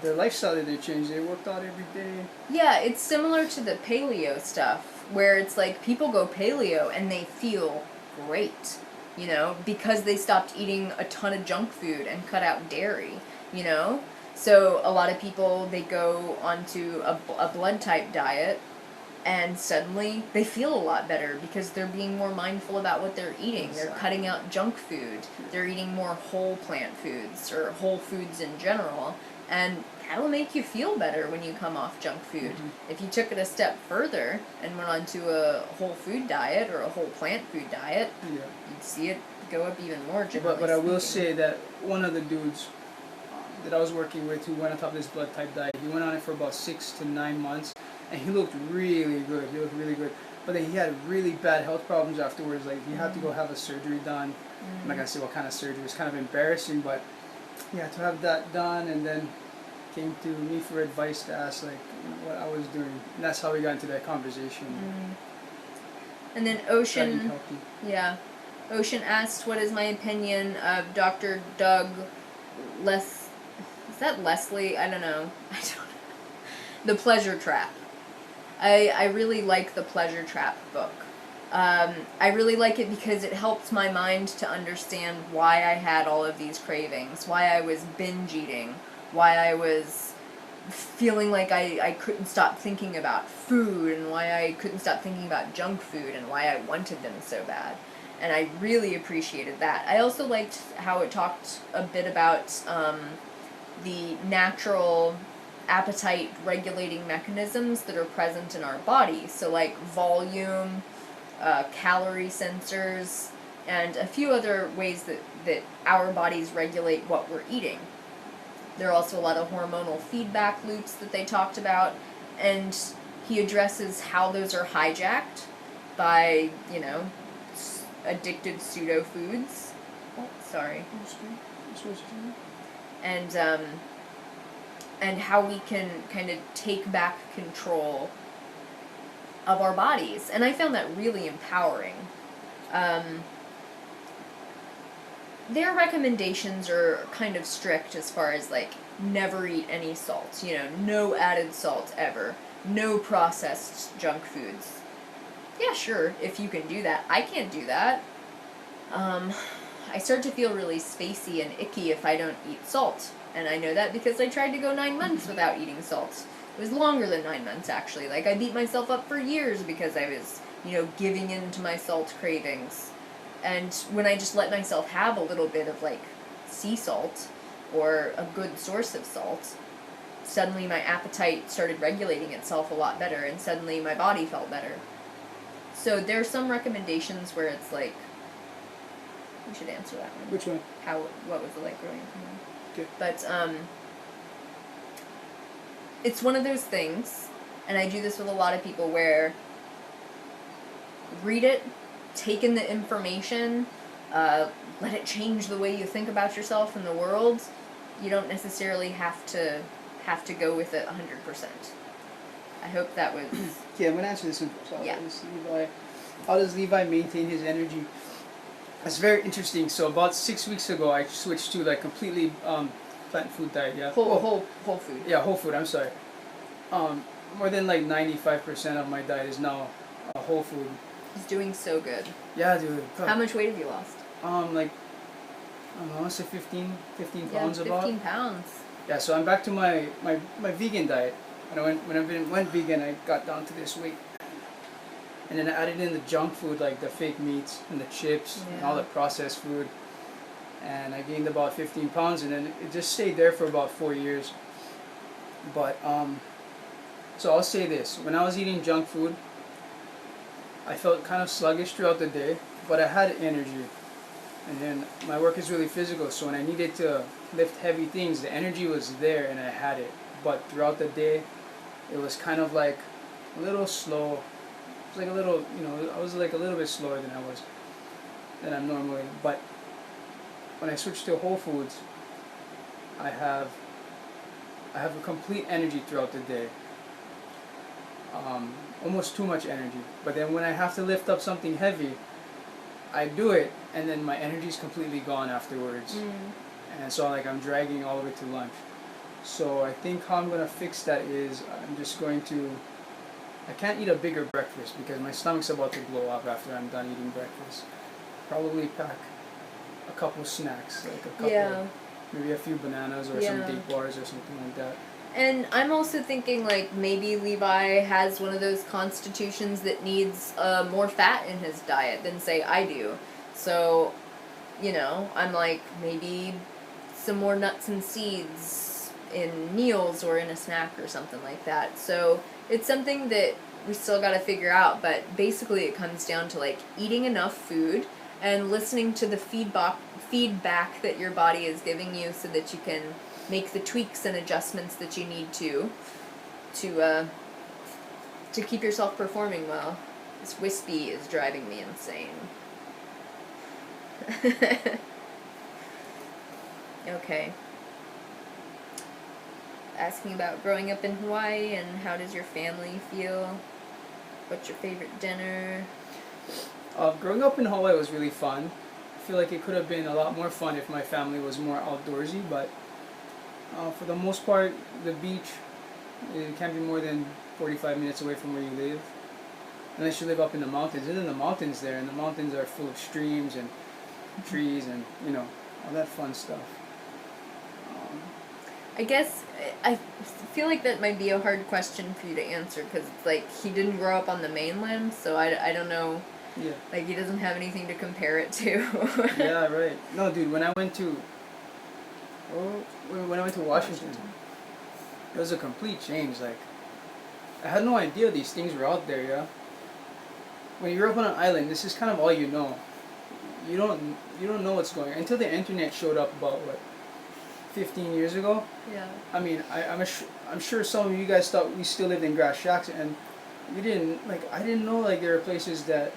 their lifestyle that they changed. They worked out every day. Yeah, it's similar to the paleo stuff, where it's like people go paleo and they feel great, because they stopped eating a ton of junk food and cut out dairy, So a lot of people, they go onto a blood type diet, and suddenly they feel a lot better because they're being more mindful about what they're eating. They're cutting out junk food. They're eating more whole plant foods, or whole foods in general, and that'll make you feel better when you come off junk food. Mm-hmm. If you took it a step further and went onto a whole food diet or a whole plant food diet, you'd see it go up even more, generally But I will say that one of the dudes that I was working with who went on top of this blood type diet, he went on it for about 6 to 9 months, and he looked really good. But then he had really bad health problems afterwards. Like, he had to go have a surgery done. I'm not gonna say what kind of surgery. It was kind of embarrassing, but he had to have that done, and then came to me for advice to ask what I was doing, and that's how we got into that conversation. And then Ocean asked, what is my opinion of Dr. Doug is that Leslie? I don't know. The Pleasure Trap. I really like the Pleasure Trap book. I really like it because it helped my mind to understand why I had all of these cravings, why I was binge eating, why I was feeling like I couldn't stop thinking about food, and why I couldn't stop thinking about junk food, and why I wanted them so bad. And I really appreciated that. I also liked how it talked a bit about the natural appetite regulating mechanisms that are present in our body. So like volume, calorie sensors, and a few other ways that our bodies regulate what we're eating. There are also a lot of hormonal feedback loops that they talked about, and he addresses how those are hijacked by, addictive pseudo foods. Oh, sorry. And how we can kind of take back control of our bodies. And I found that really empowering. Their recommendations are kind of strict as far as never eat any salt, no added salt ever, no processed junk foods. Yeah, sure, if you can do that. I can't do that. I start to feel really spacey and icky if I don't eat salt. And I know that because I tried to go 9 months without eating salt. It was longer than 9 months, actually. I beat myself up for years because I was, giving in to my salt cravings. And when I just let myself have a little bit of, sea salt, or a good source of salt, suddenly my appetite started regulating itself a lot better, and suddenly my body felt better. So there's some recommendations where it's like, we should answer that one. Which one? What was it like growing up in home? Okay. But it's one of those things, and I do this with a lot of people, where read it, take in the information, let it change the way you think about yourself and the world. You don't necessarily have to go with it 100%. I hope that was... Yeah, I'm going to answer this one first. Yeah. How does Levi maintain his energy? It's very interesting. So about 6 weeks ago, I switched to like completely plant food diet. Yeah. Whole food. Yeah, whole food. I'm sorry. More than like 95% of my diet is now whole food. He's doing so good. Yeah, dude. How much weight have you lost? Like, I don't know, I want to say 15 pounds about. 15 pounds. Yeah, so I'm back to my vegan diet. When I went vegan, I got down to this weight. And then I added in the junk food, like the fake meats and the chips and all the processed food. And I gained about 15 pounds, and then it just stayed there for about 4 years. But, so I'll say this. When I was eating junk food, I felt kind of sluggish throughout the day, but I had energy. And then my work is really physical, so when I needed to lift heavy things, the energy was there and I had it. But throughout the day, it was kind of like a little slow. It was like a little, I was like a little bit slower than I'm normally. But when I switched to whole foods, I have a complete energy throughout the day. Almost too much energy. But then when I have to lift up something heavy, I do it, and then my energy is completely gone afterwards. And so like I'm dragging all the way to lunch. So I think how I'm going to fix that is I'm just going to, I can't eat a bigger breakfast because my stomach's about to blow up after I'm done eating breakfast. Probably pack a couple snacks, like a couple, maybe a few bananas or some date bars or something like that. And I'm also thinking, like, maybe Levi has one of those constitutions that needs more fat in his diet than, say, I do. So, I'm like, maybe some more nuts and seeds in meals or in a snack or something like that. So, it's something that we still got to figure out, but basically it comes down to, like, eating enough food and listening to the feedback that your body is giving you so that you can make the tweaks and adjustments that you need to keep yourself performing well. This wispy is driving me insane. Okay. Asking about growing up in Hawaii and how does your family feel? What's your favorite dinner? Growing up in Hawaii was really fun. I feel like it could have been a lot more fun if my family was more outdoorsy, but for the most part, the beach, it can't be more than 45 minutes away from where you live. Unless you live up in the mountains. There's in the mountains there, and the mountains are full of streams and trees and, all that fun stuff. I guess I feel like that might be a hard question for you to answer because it's like he didn't grow up on the mainland, so I don't know. Yeah. Like he doesn't have anything to compare it to. Yeah, right. No, dude, when I went to Washington, it was a complete change. Like, I had no idea these things were out there, yeah? When you're up on an island, this is kind of all you know. You don't know what's going on. Until the internet showed up about, 15 years ago? Yeah. I mean, I'm sure some of you guys thought we still lived in grass shacks, and we didn't. I didn't know, there are places that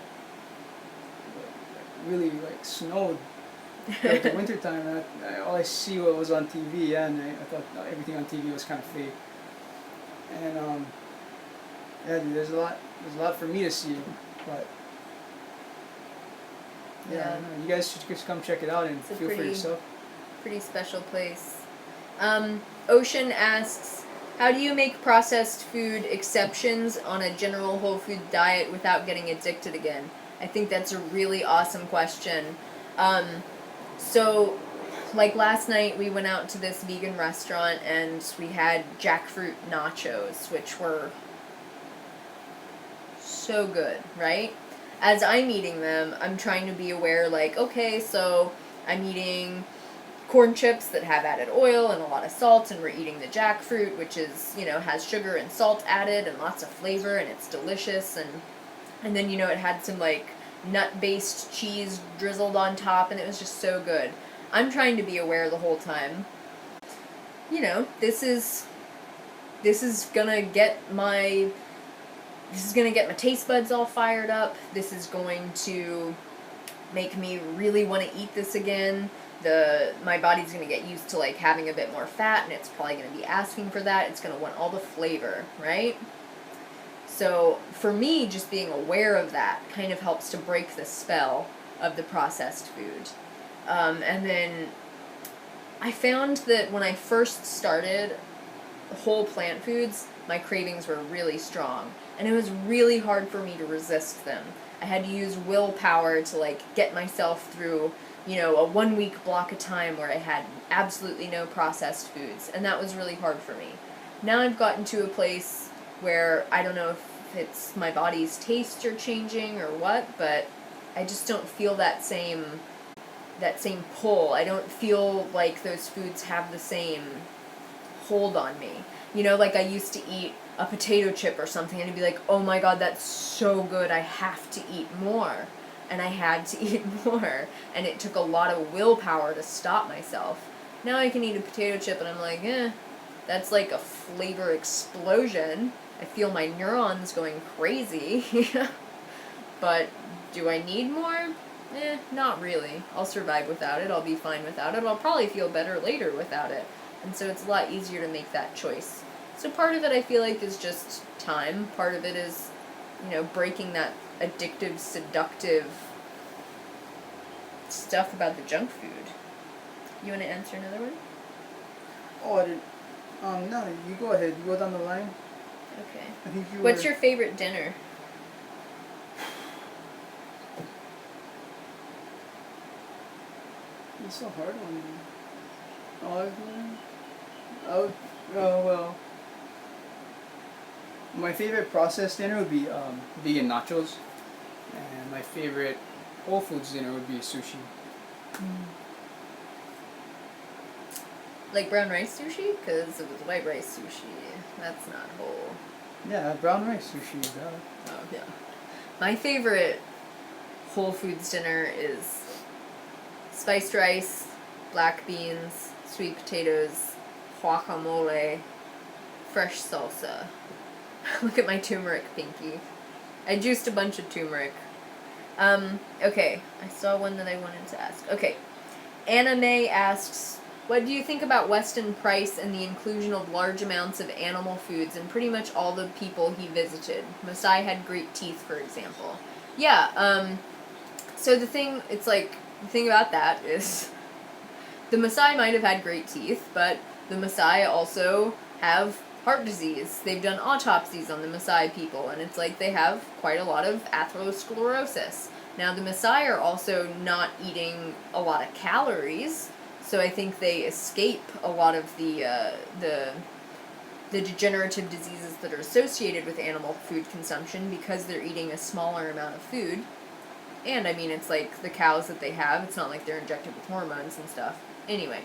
really, snowed like the winter time, and all I see what was on TV, and I thought everything on TV was kind of fake. And yeah, dude, there's a lot for me to see, but yeah, you guys should just come check it out and feel for yourself. Pretty special place. Ocean asks, how do you make processed food exceptions on a general whole food diet without getting addicted again? I think that's a really awesome question. So, last night we went out to this vegan restaurant and we had jackfruit nachos, which were so good, right? As I'm eating them, I'm trying to be aware, okay, so I'm eating corn chips that have added oil and a lot of salt, and we're eating the jackfruit, which is, has sugar and salt added and lots of flavor, and it's delicious, and then, it had some, like, nut-based cheese drizzled on top, and it was just so good. I'm trying to be aware the whole time. This is gonna get my taste buds all fired up. This is going to make me really want to eat this again. My body's going to get used to, like, having a bit more fat, and it's probably going to be asking for that. It's going to want all the flavor, right? So for me, just being aware of that kind of helps to break the spell of the processed food. And then I found that when I first started whole plant foods, my cravings were really strong, and it was really hard for me to resist them. I had to use willpower to, like, get myself through, a 1 week block of time where I had absolutely no processed foods, and that was really hard for me. Now I've gotten to a place where I don't know if it's my body's tastes are changing or what, but I just don't feel that same pull. I don't feel like those foods have the same hold on me. Like I used to eat a potato chip or something and I'd be like, oh my god, that's so good, I have to eat more. And I had to eat more. And it took a lot of willpower to stop myself. Now I can eat a potato chip and I'm like, that's like a flavor explosion. I feel my neurons going crazy. But do I need more? Not really. I'll survive without it. I'll be fine without it. I'll probably feel better later without it. And so it's a lot easier to make that choice. So part of it I feel like is just time. Part of it is, breaking that addictive, seductive stuff about the junk food. You want to answer another one? Oh, I didn't. No, you go ahead. You go down the line. Okay. I think you What's your favorite dinner? It's a hard one. Well, my favorite processed dinner would be vegan nachos, and my favorite Whole Foods dinner would be sushi. Like brown rice sushi? Because it was white rice sushi. That's not whole. Yeah, brown rice sushi. Oh, yeah. My favorite Whole Foods dinner is spiced rice, black beans, sweet potatoes, guacamole, fresh salsa. Look at my turmeric pinky. I juiced a bunch of turmeric. Okay. I saw one that I wanted to ask. Okay. Anna May asks, what do you think about Weston Price and the inclusion of large amounts of animal foods in pretty much all the people he visited? Maasai had great teeth, for example. Yeah, so the thing about that is the Maasai might have had great teeth, but the Maasai also have heart disease. They've done autopsies on the Maasai people, and it's like they have quite a lot of atherosclerosis. Now, the Maasai are also not eating a lot of calories, so I think they escape a lot of the degenerative diseases that are associated with animal food consumption because they're eating a smaller amount of food. And, I mean, it's like the cows that they have, it's not like they're injected with hormones and stuff. Anyway.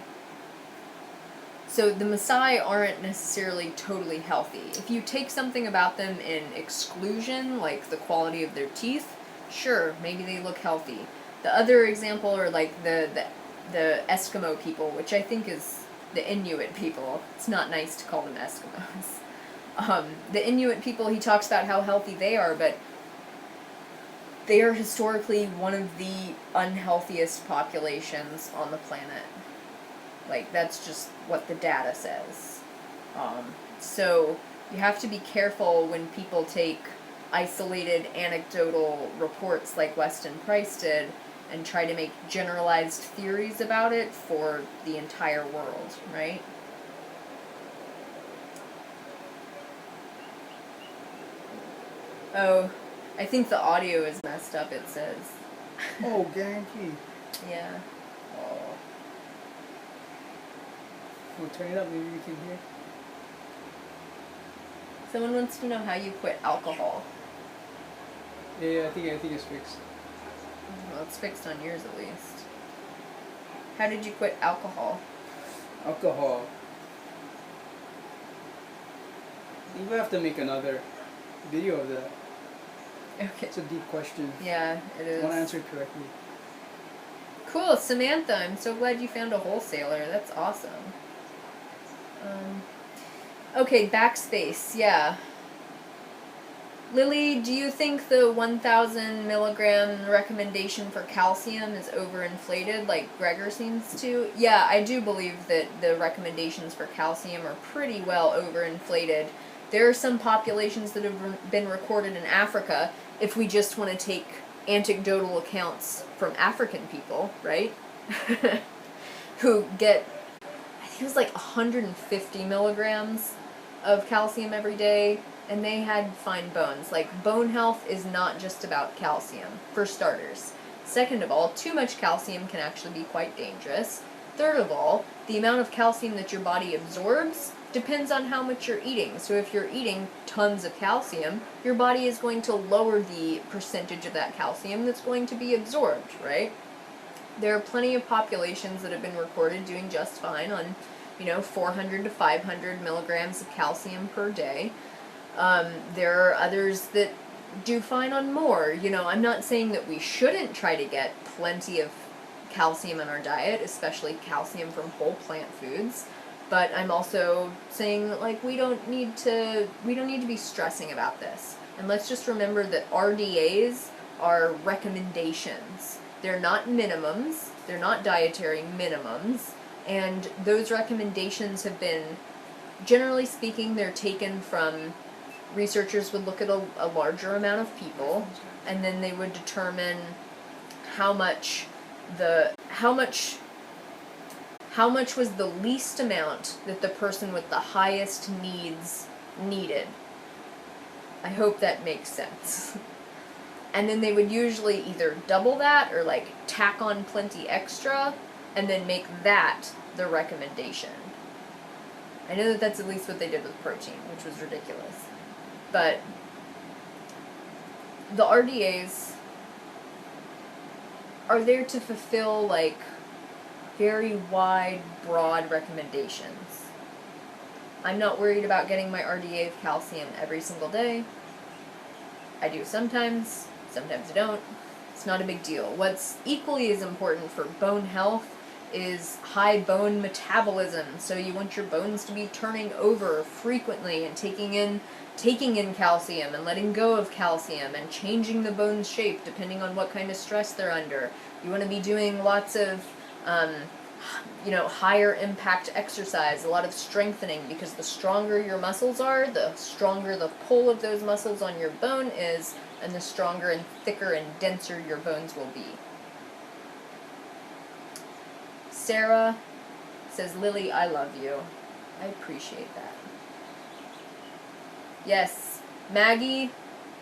So the Maasai aren't necessarily totally healthy. If you take something about them in exclusion, like the quality of their teeth, sure, maybe they look healthy. The other example are like the Eskimo people, which I think is the Inuit people. It's not nice to call them Eskimos. The Inuit people, he talks about how healthy they are, but they are historically one of the unhealthiest populations on the planet. Like, that's just what the data says. So you have to be careful when people take isolated anecdotal reports like Weston Price did and try to make generalized theories about it for the entire world, right? Oh, I think the audio is messed up, it says. Oh, guarantee. Yeah. Oh. We'll turn it up, maybe we can hear. Someone wants to know how you quit alcohol. Yeah, I think it's fixed. Well, it's fixed on yours at least. How did you quit alcohol? Alcohol. I think we have to make another video of that. Okay. It's a deep question. Yeah, it is. I want to answer it correctly. Cool, Samantha, I'm so glad you found a wholesaler. That's awesome. Okay, backspace, yeah. Lily, do you think the 1,000 milligram recommendation for calcium is overinflated like Gregor seems to? Yeah, I do believe that the recommendations for calcium are pretty well overinflated. There are some populations that have been recorded in Africa, if we just want to take anecdotal accounts from African people, right? Who get, I think it was like 150 milligrams of calcium every day, and they had fine bones. Like, bone health is not just about calcium, for starters. Second of all, too much calcium can actually be quite dangerous. Third of all, the amount of calcium that your body absorbs depends on how much you're eating. So if you're eating tons of calcium, your body is going to lower the percentage of that calcium that's going to be absorbed, right? There are plenty of populations that have been recorded doing just fine on, 400 to 500 milligrams of calcium per day. There are others that do fine on more. I'm not saying that we shouldn't try to get plenty of calcium in our diet, especially calcium from whole plant foods. But I'm also saying that, like, we don't need to be stressing about this. And let's just remember that RDAs are recommendations. They're not minimums. They're not dietary minimums. And those recommendations have been, generally speaking, they're taken from, researchers would look at a larger amount of people, and then they would determine how much was the least amount that the person with the highest needs needed. I hope that makes sense. And then they would usually either double that or like tack on plenty extra and then make that the recommendation. I know that that's at least what they did with protein, which was ridiculous. But the RDAs are there to fulfill like very wide, broad recommendations. I'm not worried about getting my RDA of calcium every single day. I do sometimes I don't. It's not a big deal. What's equally as important for bone health is high bone metabolism. So you want your bones to be turning over frequently and taking in calcium and letting go of calcium and changing the bone's shape depending on what kind of stress they're under. You want to be doing lots of higher impact exercise, a lot of strengthening, because the stronger your muscles are, the stronger the pull of those muscles on your bone is, and the stronger and thicker and denser your bones will be. Sarah says, Lily, I love you. I appreciate that. Yes, Maggie,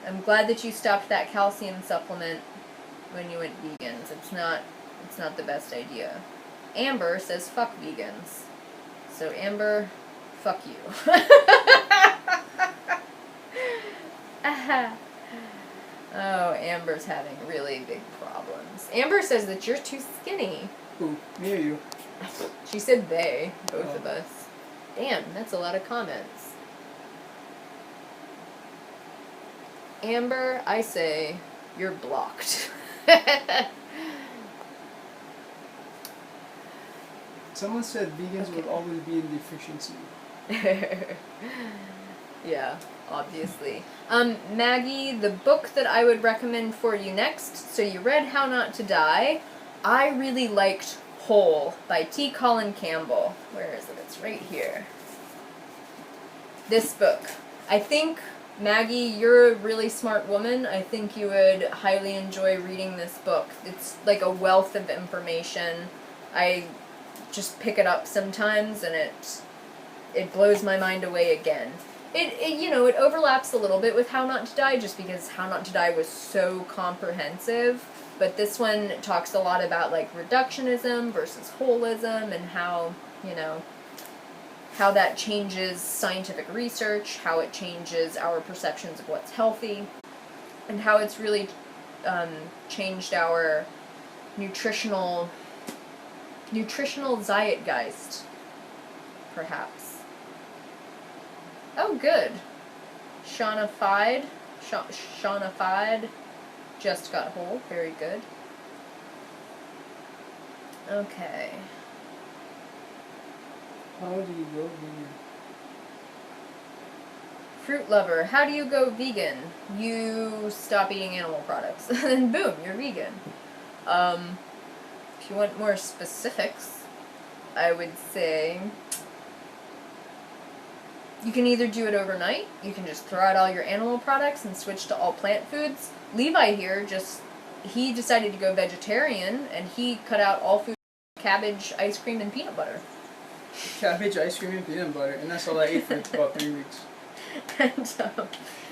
I'm glad that you stopped that calcium supplement when you went vegans. It's not the best idea. Amber says, fuck vegans. So Amber, fuck you. Oh, Amber's having really big problems. Amber says that you're too skinny. Who? Me or you? She said they, both of us. Damn, that's a lot of comments. Amber, I say, you're blocked. Someone said vegans would always be in deficiency. Yeah, obviously. Maggie, the book that I would recommend for you next, so you read How Not to Die. I really liked Whole by T. Colin Campbell. Where is it? It's right here. This book. I think, Maggie, you're a really smart woman. I think you would highly enjoy reading this book. It's like a wealth of information. I just pick it up sometimes and it blows my mind away again. It overlaps a little bit with How Not to Die just because How Not to Die was so comprehensive, but this one talks a lot about like reductionism versus holism and how that changes scientific research, how it changes our perceptions of what's healthy, and how it's really changed our nutritional Nutritional Zeitgeist, perhaps. Oh, good. Shaunafied, just got whole. Very good. Okay. How do you go vegan? Fruit lover, how do you go vegan? You stop eating animal products, and then boom, you're vegan. If you want more specifics, I would say you can either do it overnight, you can just throw out all your animal products and switch to all plant foods. Levi here he decided to go vegetarian, and he cut out all food, cabbage, ice cream, and peanut butter. Cabbage, ice cream, and peanut butter, and that's all I ate for about 3 weeks. And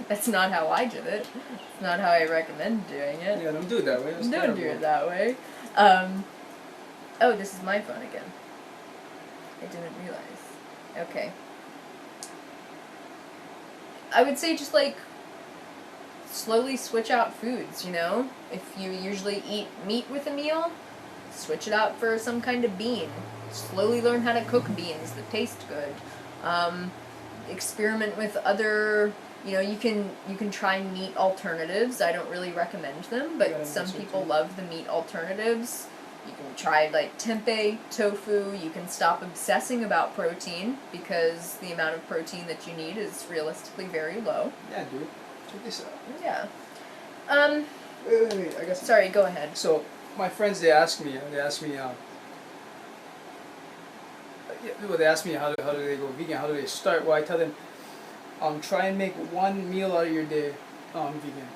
that's not how I did it. It's not how I recommend doing it. Yeah, don't do it that way. Don't do it that way. Oh, this is my phone again. I didn't realize. Okay. I would say just like slowly switch out foods, you know? If you usually eat meat with a meal, switch it out for some kind of bean. Slowly learn how to cook beans that taste good. Experiment with other, you know, you can try meat alternatives. I don't really recommend them, but some people love the meat alternatives. You can try like tempeh, tofu. You can stop obsessing about protein because the amount of protein that you need is realistically very low. Yeah, dude. Check this out. Yeah. Wait, I guess. Sorry, go ahead. So, my friends, they ask me, they ask me how do they go vegan, how do they start? Well, I tell them, try and make one meal out of your day vegan.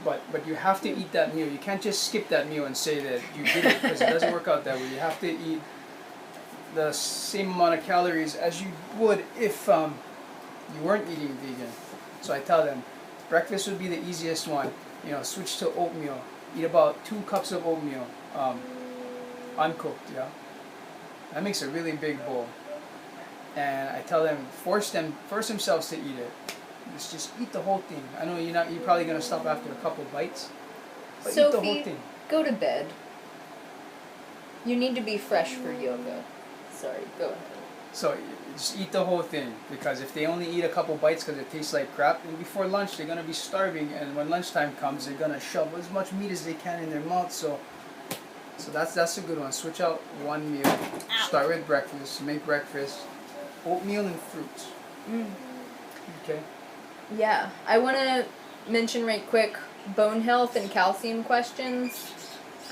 But you have to eat that meal. You can't just skip that meal and say that you did it, because it doesn't work out that way. You have to eat the same amount of calories as you would if you weren't eating vegan. So I tell them, breakfast would be the easiest one. You know, switch to oatmeal. Eat about 2 cups of oatmeal, uncooked. Yeah, that makes a really big bowl. And I tell them, force themselves to eat it. Just eat the whole thing. I know you're probably gonna stop after a couple bites, but eat the whole thing. Go to bed. You need to be fresh for yoga. Sorry, go ahead. So just eat the whole thing, because if they only eat a couple bites because it tastes like crap, then before lunch they're gonna be starving, and when lunchtime comes, they're gonna shove as much meat as they can in their mouth. So that's a good one. Switch out one meal. Ow. Start with breakfast. Make breakfast oatmeal and fruits. Okay. Yeah, I want to mention right quick, bone health and calcium questions.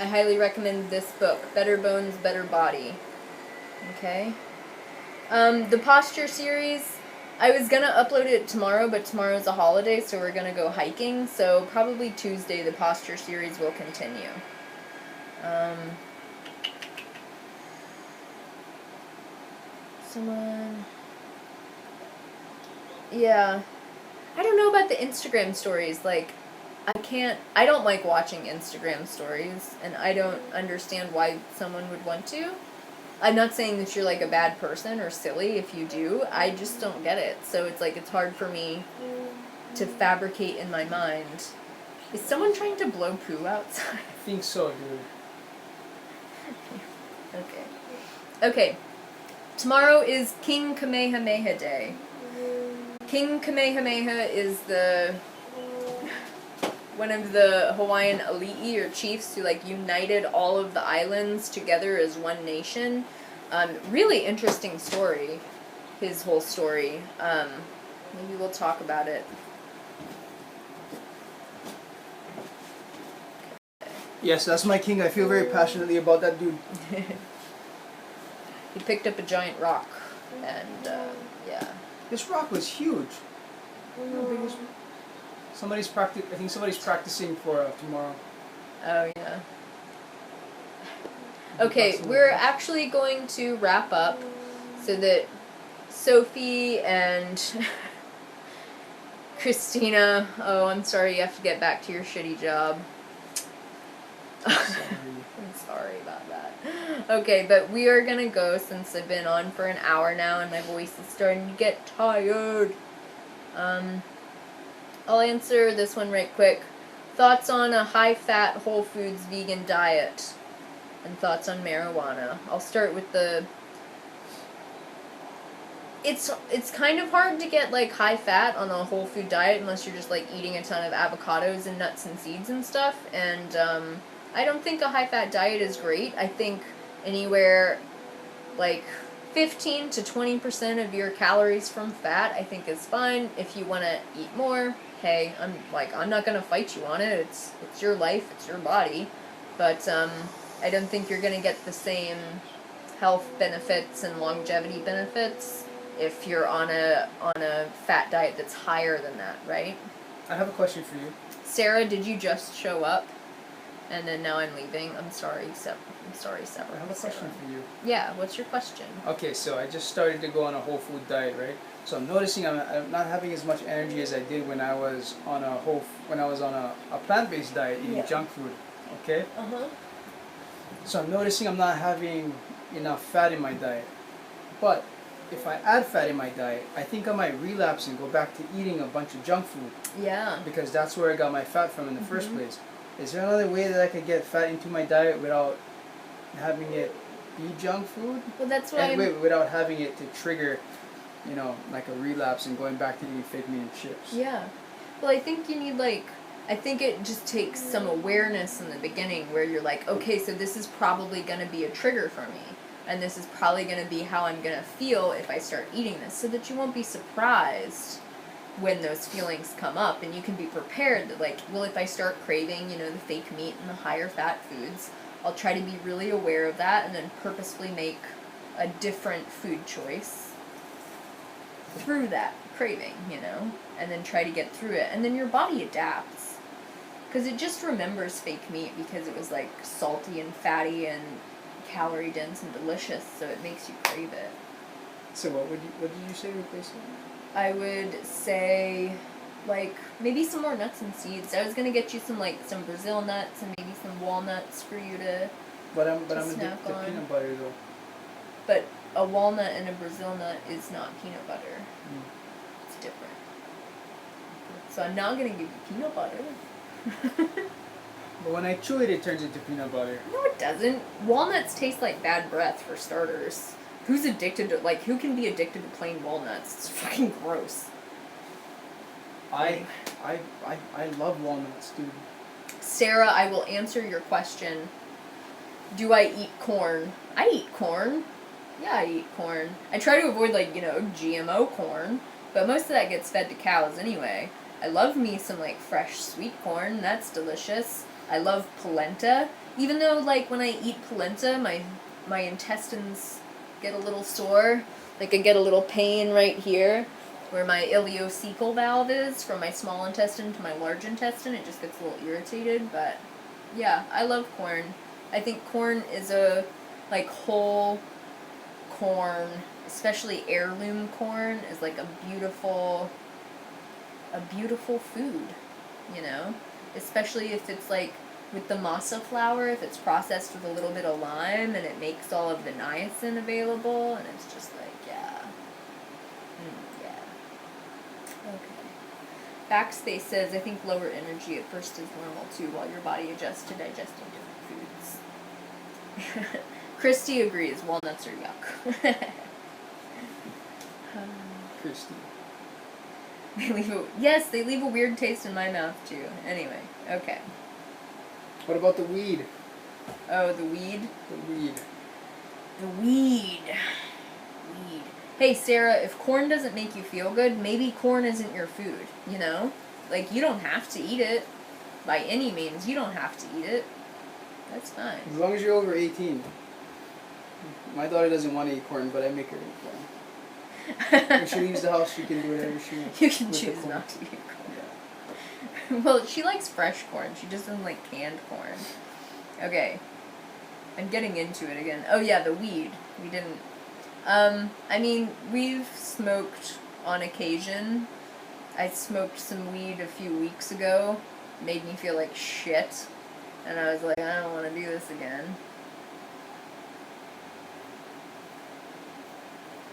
I highly recommend this book, Better Bones, Better Body. Okay. The posture series, I was going to upload it tomorrow, but tomorrow's a holiday, so we're going to go hiking. So probably Tuesday, the posture series will continue. Yeah. I don't know about the Instagram stories. Like, I don't like watching Instagram stories, and I don't understand why someone would want to. I'm not saying that you're like a bad person or silly if you do. I just don't get it. So it's like, it's hard for me to fabricate in my mind. Is someone trying to blow poo outside? I think so, dude. Okay. Tomorrow is King Kamehameha Day. King Kamehameha is one of the Hawaiian ali'i or chiefs who like united all of the islands together as one nation. Really interesting story, his whole story. Maybe we'll talk about it. Yes, that's my king. I feel very passionately about that dude. He picked up a giant rock, and yeah. This rock was huge. How big is it? I think somebody's practicing for tomorrow. Oh, yeah. Okay, we're actually going to wrap up so that Sophie and Christina, oh, I'm sorry, you have to get back to your shitty job. I'm sorry about that. Okay, but we are gonna go since I've been on for an hour now and my voice is starting to get tired. I'll answer this one right quick. Thoughts on a high-fat, whole foods vegan diet? and thoughts on marijuana. I'll start with the... It's kind of hard to get, like, high fat on a whole food diet unless you're just, like, eating a ton of avocados and nuts and seeds and stuff, and, I don't think a high fat diet is great. I think anywhere, like, 15 to 20% of your calories from fat, I think is fine. If you want to eat more, hey, I'm not gonna fight you on it. It's your life, it's your body, but I don't think you're gonna get the same health benefits and longevity benefits if you're on a fat diet that's higher than that, right? I have a question for you. Sarah, did you just show up? And then now I'm leaving. I'm sorry, Sarah. I have a question for you. Yeah, what's your question? Okay, so I just started to go on a whole food diet, right? So I'm noticing I'm not having as much energy as I did when I was on a plant-based diet, eating junk food. Okay. So I'm noticing I'm not having enough fat in my diet. But if I add fat in my diet, I think I might relapse and go back to eating a bunch of junk food. Yeah. Because that's where I got my fat from in the first place. Is there another way that I could get fat into my diet without having it be junk food? Well, that's why. Without having it to trigger, like a relapse and going back to eating fake meat and chips. Yeah. Well, I think you need, I think it just takes some awareness in the beginning where you're like, okay, so this is probably going to be a trigger for me. And this is probably going to be how I'm going to feel if I start eating this, so that you won't be surprised when those feelings come up, and you can be prepared that, if I start craving, the fake meat and the higher fat foods, I'll try to be really aware of that and then purposefully make a different food choice through that craving, and then try to get through it. And then your body adapts. Because it just remembers fake meat because it was, salty and fatty and calorie dense and delicious, so it makes you crave it. So what did you say replace it? I would say, maybe some more nuts and seeds. I was gonna get you some Brazil nuts and maybe some walnuts for you to. But I'm addicted snack to on. peanut butter though. But a walnut and a Brazil nut is not peanut butter. It's different. So I'm not gonna give you peanut butter. But when I chew it, it turns into peanut butter. No, it doesn't. Walnuts taste like bad breath, for starters. Who's addicted to, who can be addicted to plain walnuts? It's fucking gross. I love walnuts, dude. Sarah, I will answer your question. Do I eat corn? I eat corn. Yeah, I eat corn. I try to avoid, GMO corn, but most of that gets fed to cows anyway. I love me some, fresh sweet corn. That's delicious. I love polenta. Even though, when I eat polenta, my intestines get a little sore. I get a little pain right here where my ileocecal valve is from my small intestine to my large intestine. It just gets a little irritated, but yeah, I love corn. I think corn is whole corn, especially heirloom corn, is a beautiful food, especially if it's with the masa flour, if it's processed with a little bit of lime and it makes all of the niacin available, and it's just yeah. Yeah. Okay. Backspace says, I think lower energy at first is normal too while your body adjusts to digesting different foods. Christy agrees, walnuts are yuck. Christy. They leave a weird taste in my mouth too. Anyway, okay. What about the weed? Oh, the weed? The weed. The weed. Hey, Sarah, if corn doesn't make you feel good, maybe corn isn't your food, you don't have to eat it. By any means, you don't have to eat it. That's fine. As long as you're over 18. My daughter doesn't want to eat corn, but I make her eat corn. When she leaves the house, she can do whatever she wants. You can choose not to eat corn. Well, she likes fresh corn. She just doesn't like canned corn. Okay. I'm getting into it again. Oh, yeah, the weed. We didn't... we've smoked on occasion. I smoked some weed a few weeks ago. Made me feel like shit. And I was like, I don't want to do this again.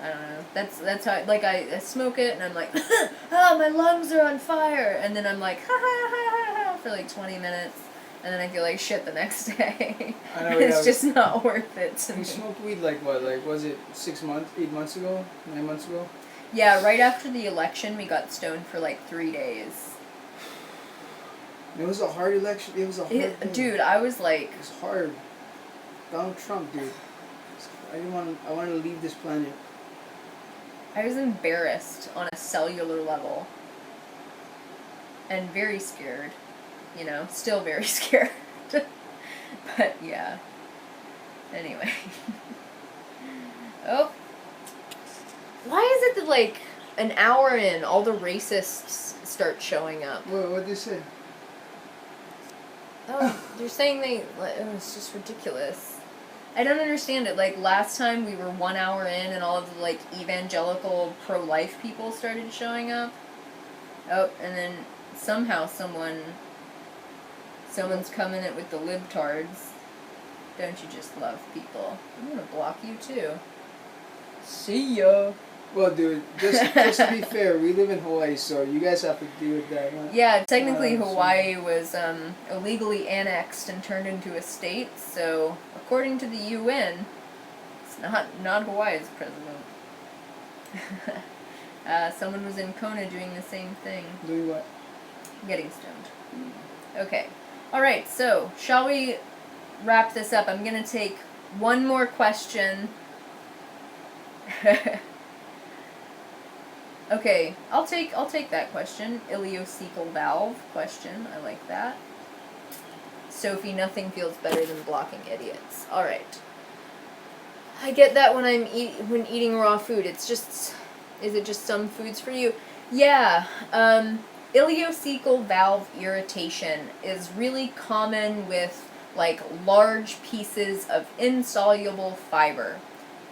I don't know. That's how, I smoke it and I'm like, oh, my lungs are on fire. And then I'm like, ha ha ha ha ha, for 20 minutes. and then I feel like shit the next day. I know, It's yeah. just not worth it to We me. smoked weed like what? Like was it 6 months, 8 months ago, 9 months ago? Yeah, right after the election, we got stoned for like 3 days. It was a hard election. It was a hard thing. Dude, I was like, It was hard. Donald Trump, dude. I didn't want. I wanted to leave this planet. I was embarrassed on a cellular level. And very scared. You know, still very scared. But yeah. Anyway. Oh. Why is it that, like, an hour in, all the racists start showing up? What'd they say? Oh, they're saying it's just ridiculous. I don't understand it. Like, last time we were 1 hour in and all of the, like, evangelical pro-life people started showing up. Oh, and then somehow someone's coming in with the libtards. Don't you just love people? I'm gonna block you too. See ya. Well, dude, just to be fair, we live in Hawaii, so you guys have to deal with that. Huh? Yeah, technically Hawaii was illegally annexed and turned into a state, so according to the UN, it's not Hawaii's president. Someone was in Kona doing the same thing. Doing what? Getting stoned. Okay. Alright, so, shall we wrap this up? I'm gonna take one more question. Okay, I'll take that question. Ileocecal valve question. I like that. Sophie, nothing feels better than blocking idiots. Alright. I get that when when eating raw food. It's just, is it just some foods for you? Yeah, ileocecal valve irritation is really common with, like, large pieces of insoluble fiber.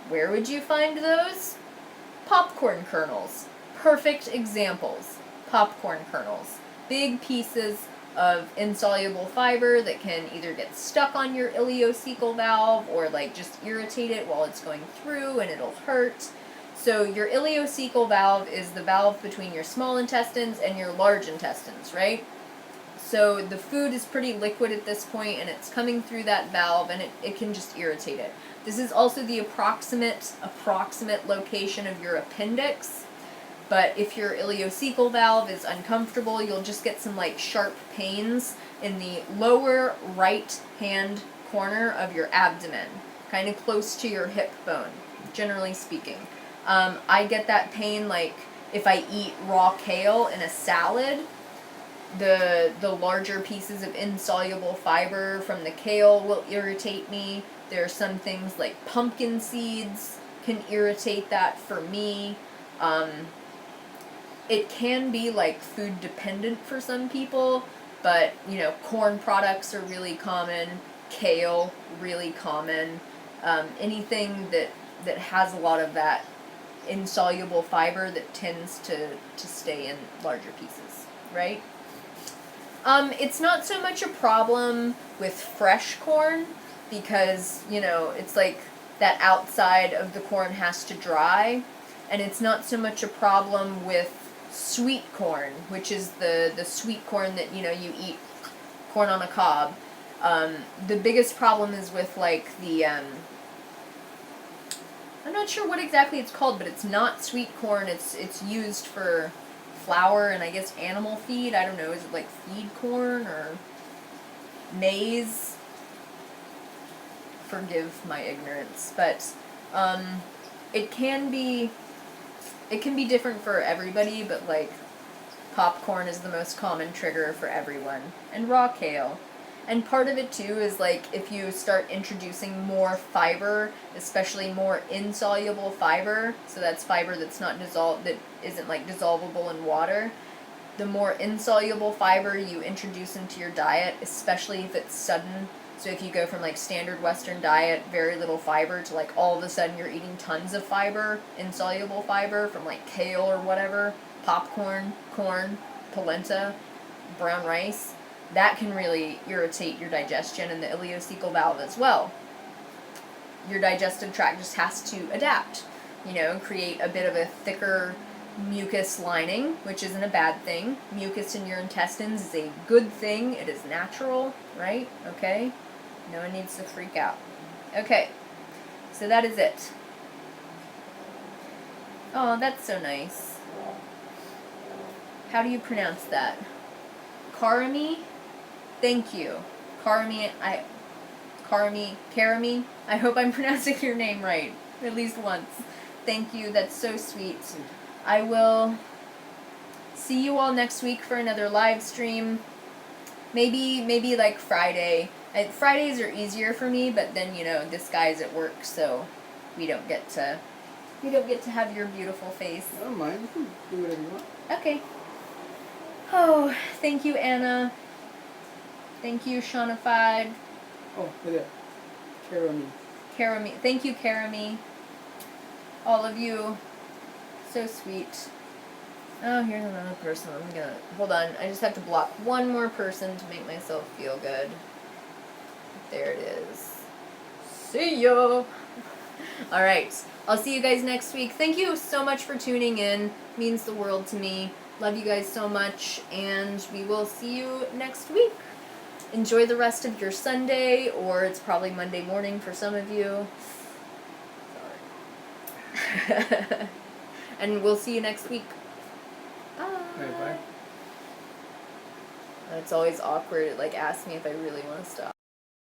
Where would you find those? Popcorn kernels. Perfect examples. Popcorn kernels. Big pieces of insoluble fiber that can either get stuck on your ileocecal valve or, like, just irritate it while it's going through and it'll hurt. So your ileocecal valve is the valve between your small intestines and your large intestines, right? So the food is pretty liquid at this point and it's coming through that valve and it can just irritate it. This is also the approximate location of your appendix. But if your ileocecal valve is uncomfortable, you'll just get some, like, sharp pains in the lower right hand corner of your abdomen, kind of close to your hip bone, generally speaking. I get that pain, like, if I eat raw kale in a salad. The larger pieces of insoluble fiber from the kale will irritate me. There are some things like pumpkin seeds can irritate that for me. It can be, like, food dependent for some people, but, you know, corn products are really common, kale, really common. Anything that has a lot of that insoluble fiber that tends to stay in larger pieces, right? It's not so much a problem with fresh corn because, you know, it's like that outside of the corn has to dry, and it's not so much a problem with sweet corn, which is the sweet corn that, you know, you eat, corn on a cob. The biggest problem is with, like, the, I'm not sure what exactly it's called, but it's not sweet corn. It's used for flour and I guess animal feed. I don't know, is it like feed corn or maize? Forgive my ignorance, but it can be different for everybody, but, like, popcorn is the most common trigger for everyone, and raw kale. And part of it too is, like, if you start introducing more fiber, especially more insoluble fiber, so that's fiber that's not that isn't, like, dissolvable in water, the more insoluble fiber you introduce into your diet, especially if it's sudden. So if you go from, like, standard Western diet, very little fiber, to, like, all of a sudden you're eating tons of fiber, insoluble fiber from, like, kale or whatever, popcorn, corn, polenta, brown rice, that can really irritate your digestion and the ileocecal valve as well. Your digestive tract just has to adapt, you know, create a bit of a thicker mucus lining, which isn't a bad thing. Mucus in your intestines is a good thing. It is natural, right? Okay? No one needs to freak out. Okay, so that is it. Oh, that's so nice. How do you pronounce that? Karami? Thank you. Karami, I hope I'm pronouncing your name right, at least once. Thank you, that's so sweet. I will see you all next week for another live stream. Maybe like Friday. Fridays are easier for me, but then, you know, this guy's at work, so we don't get to have your beautiful face. I don't mind. You can do whatever you want. Okay. Oh, thank you, Anna. Thank you, Shaunafied. Oh, look at that. Karami. Thank you, Karami. All of you. So sweet. Oh, here's another person. Hold on. I just have to block one more person to make myself feel good. There it is. See ya! Alright. I'll see you guys next week. Thank you so much for tuning in. It means the world to me. Love you guys so much. And we will see you next week. Enjoy the rest of your Sunday, or it's probably Monday morning for some of you. Sorry. And we'll see you next week. Bye. Alright, bye. It's always awkward. It asks me if I really want to stop.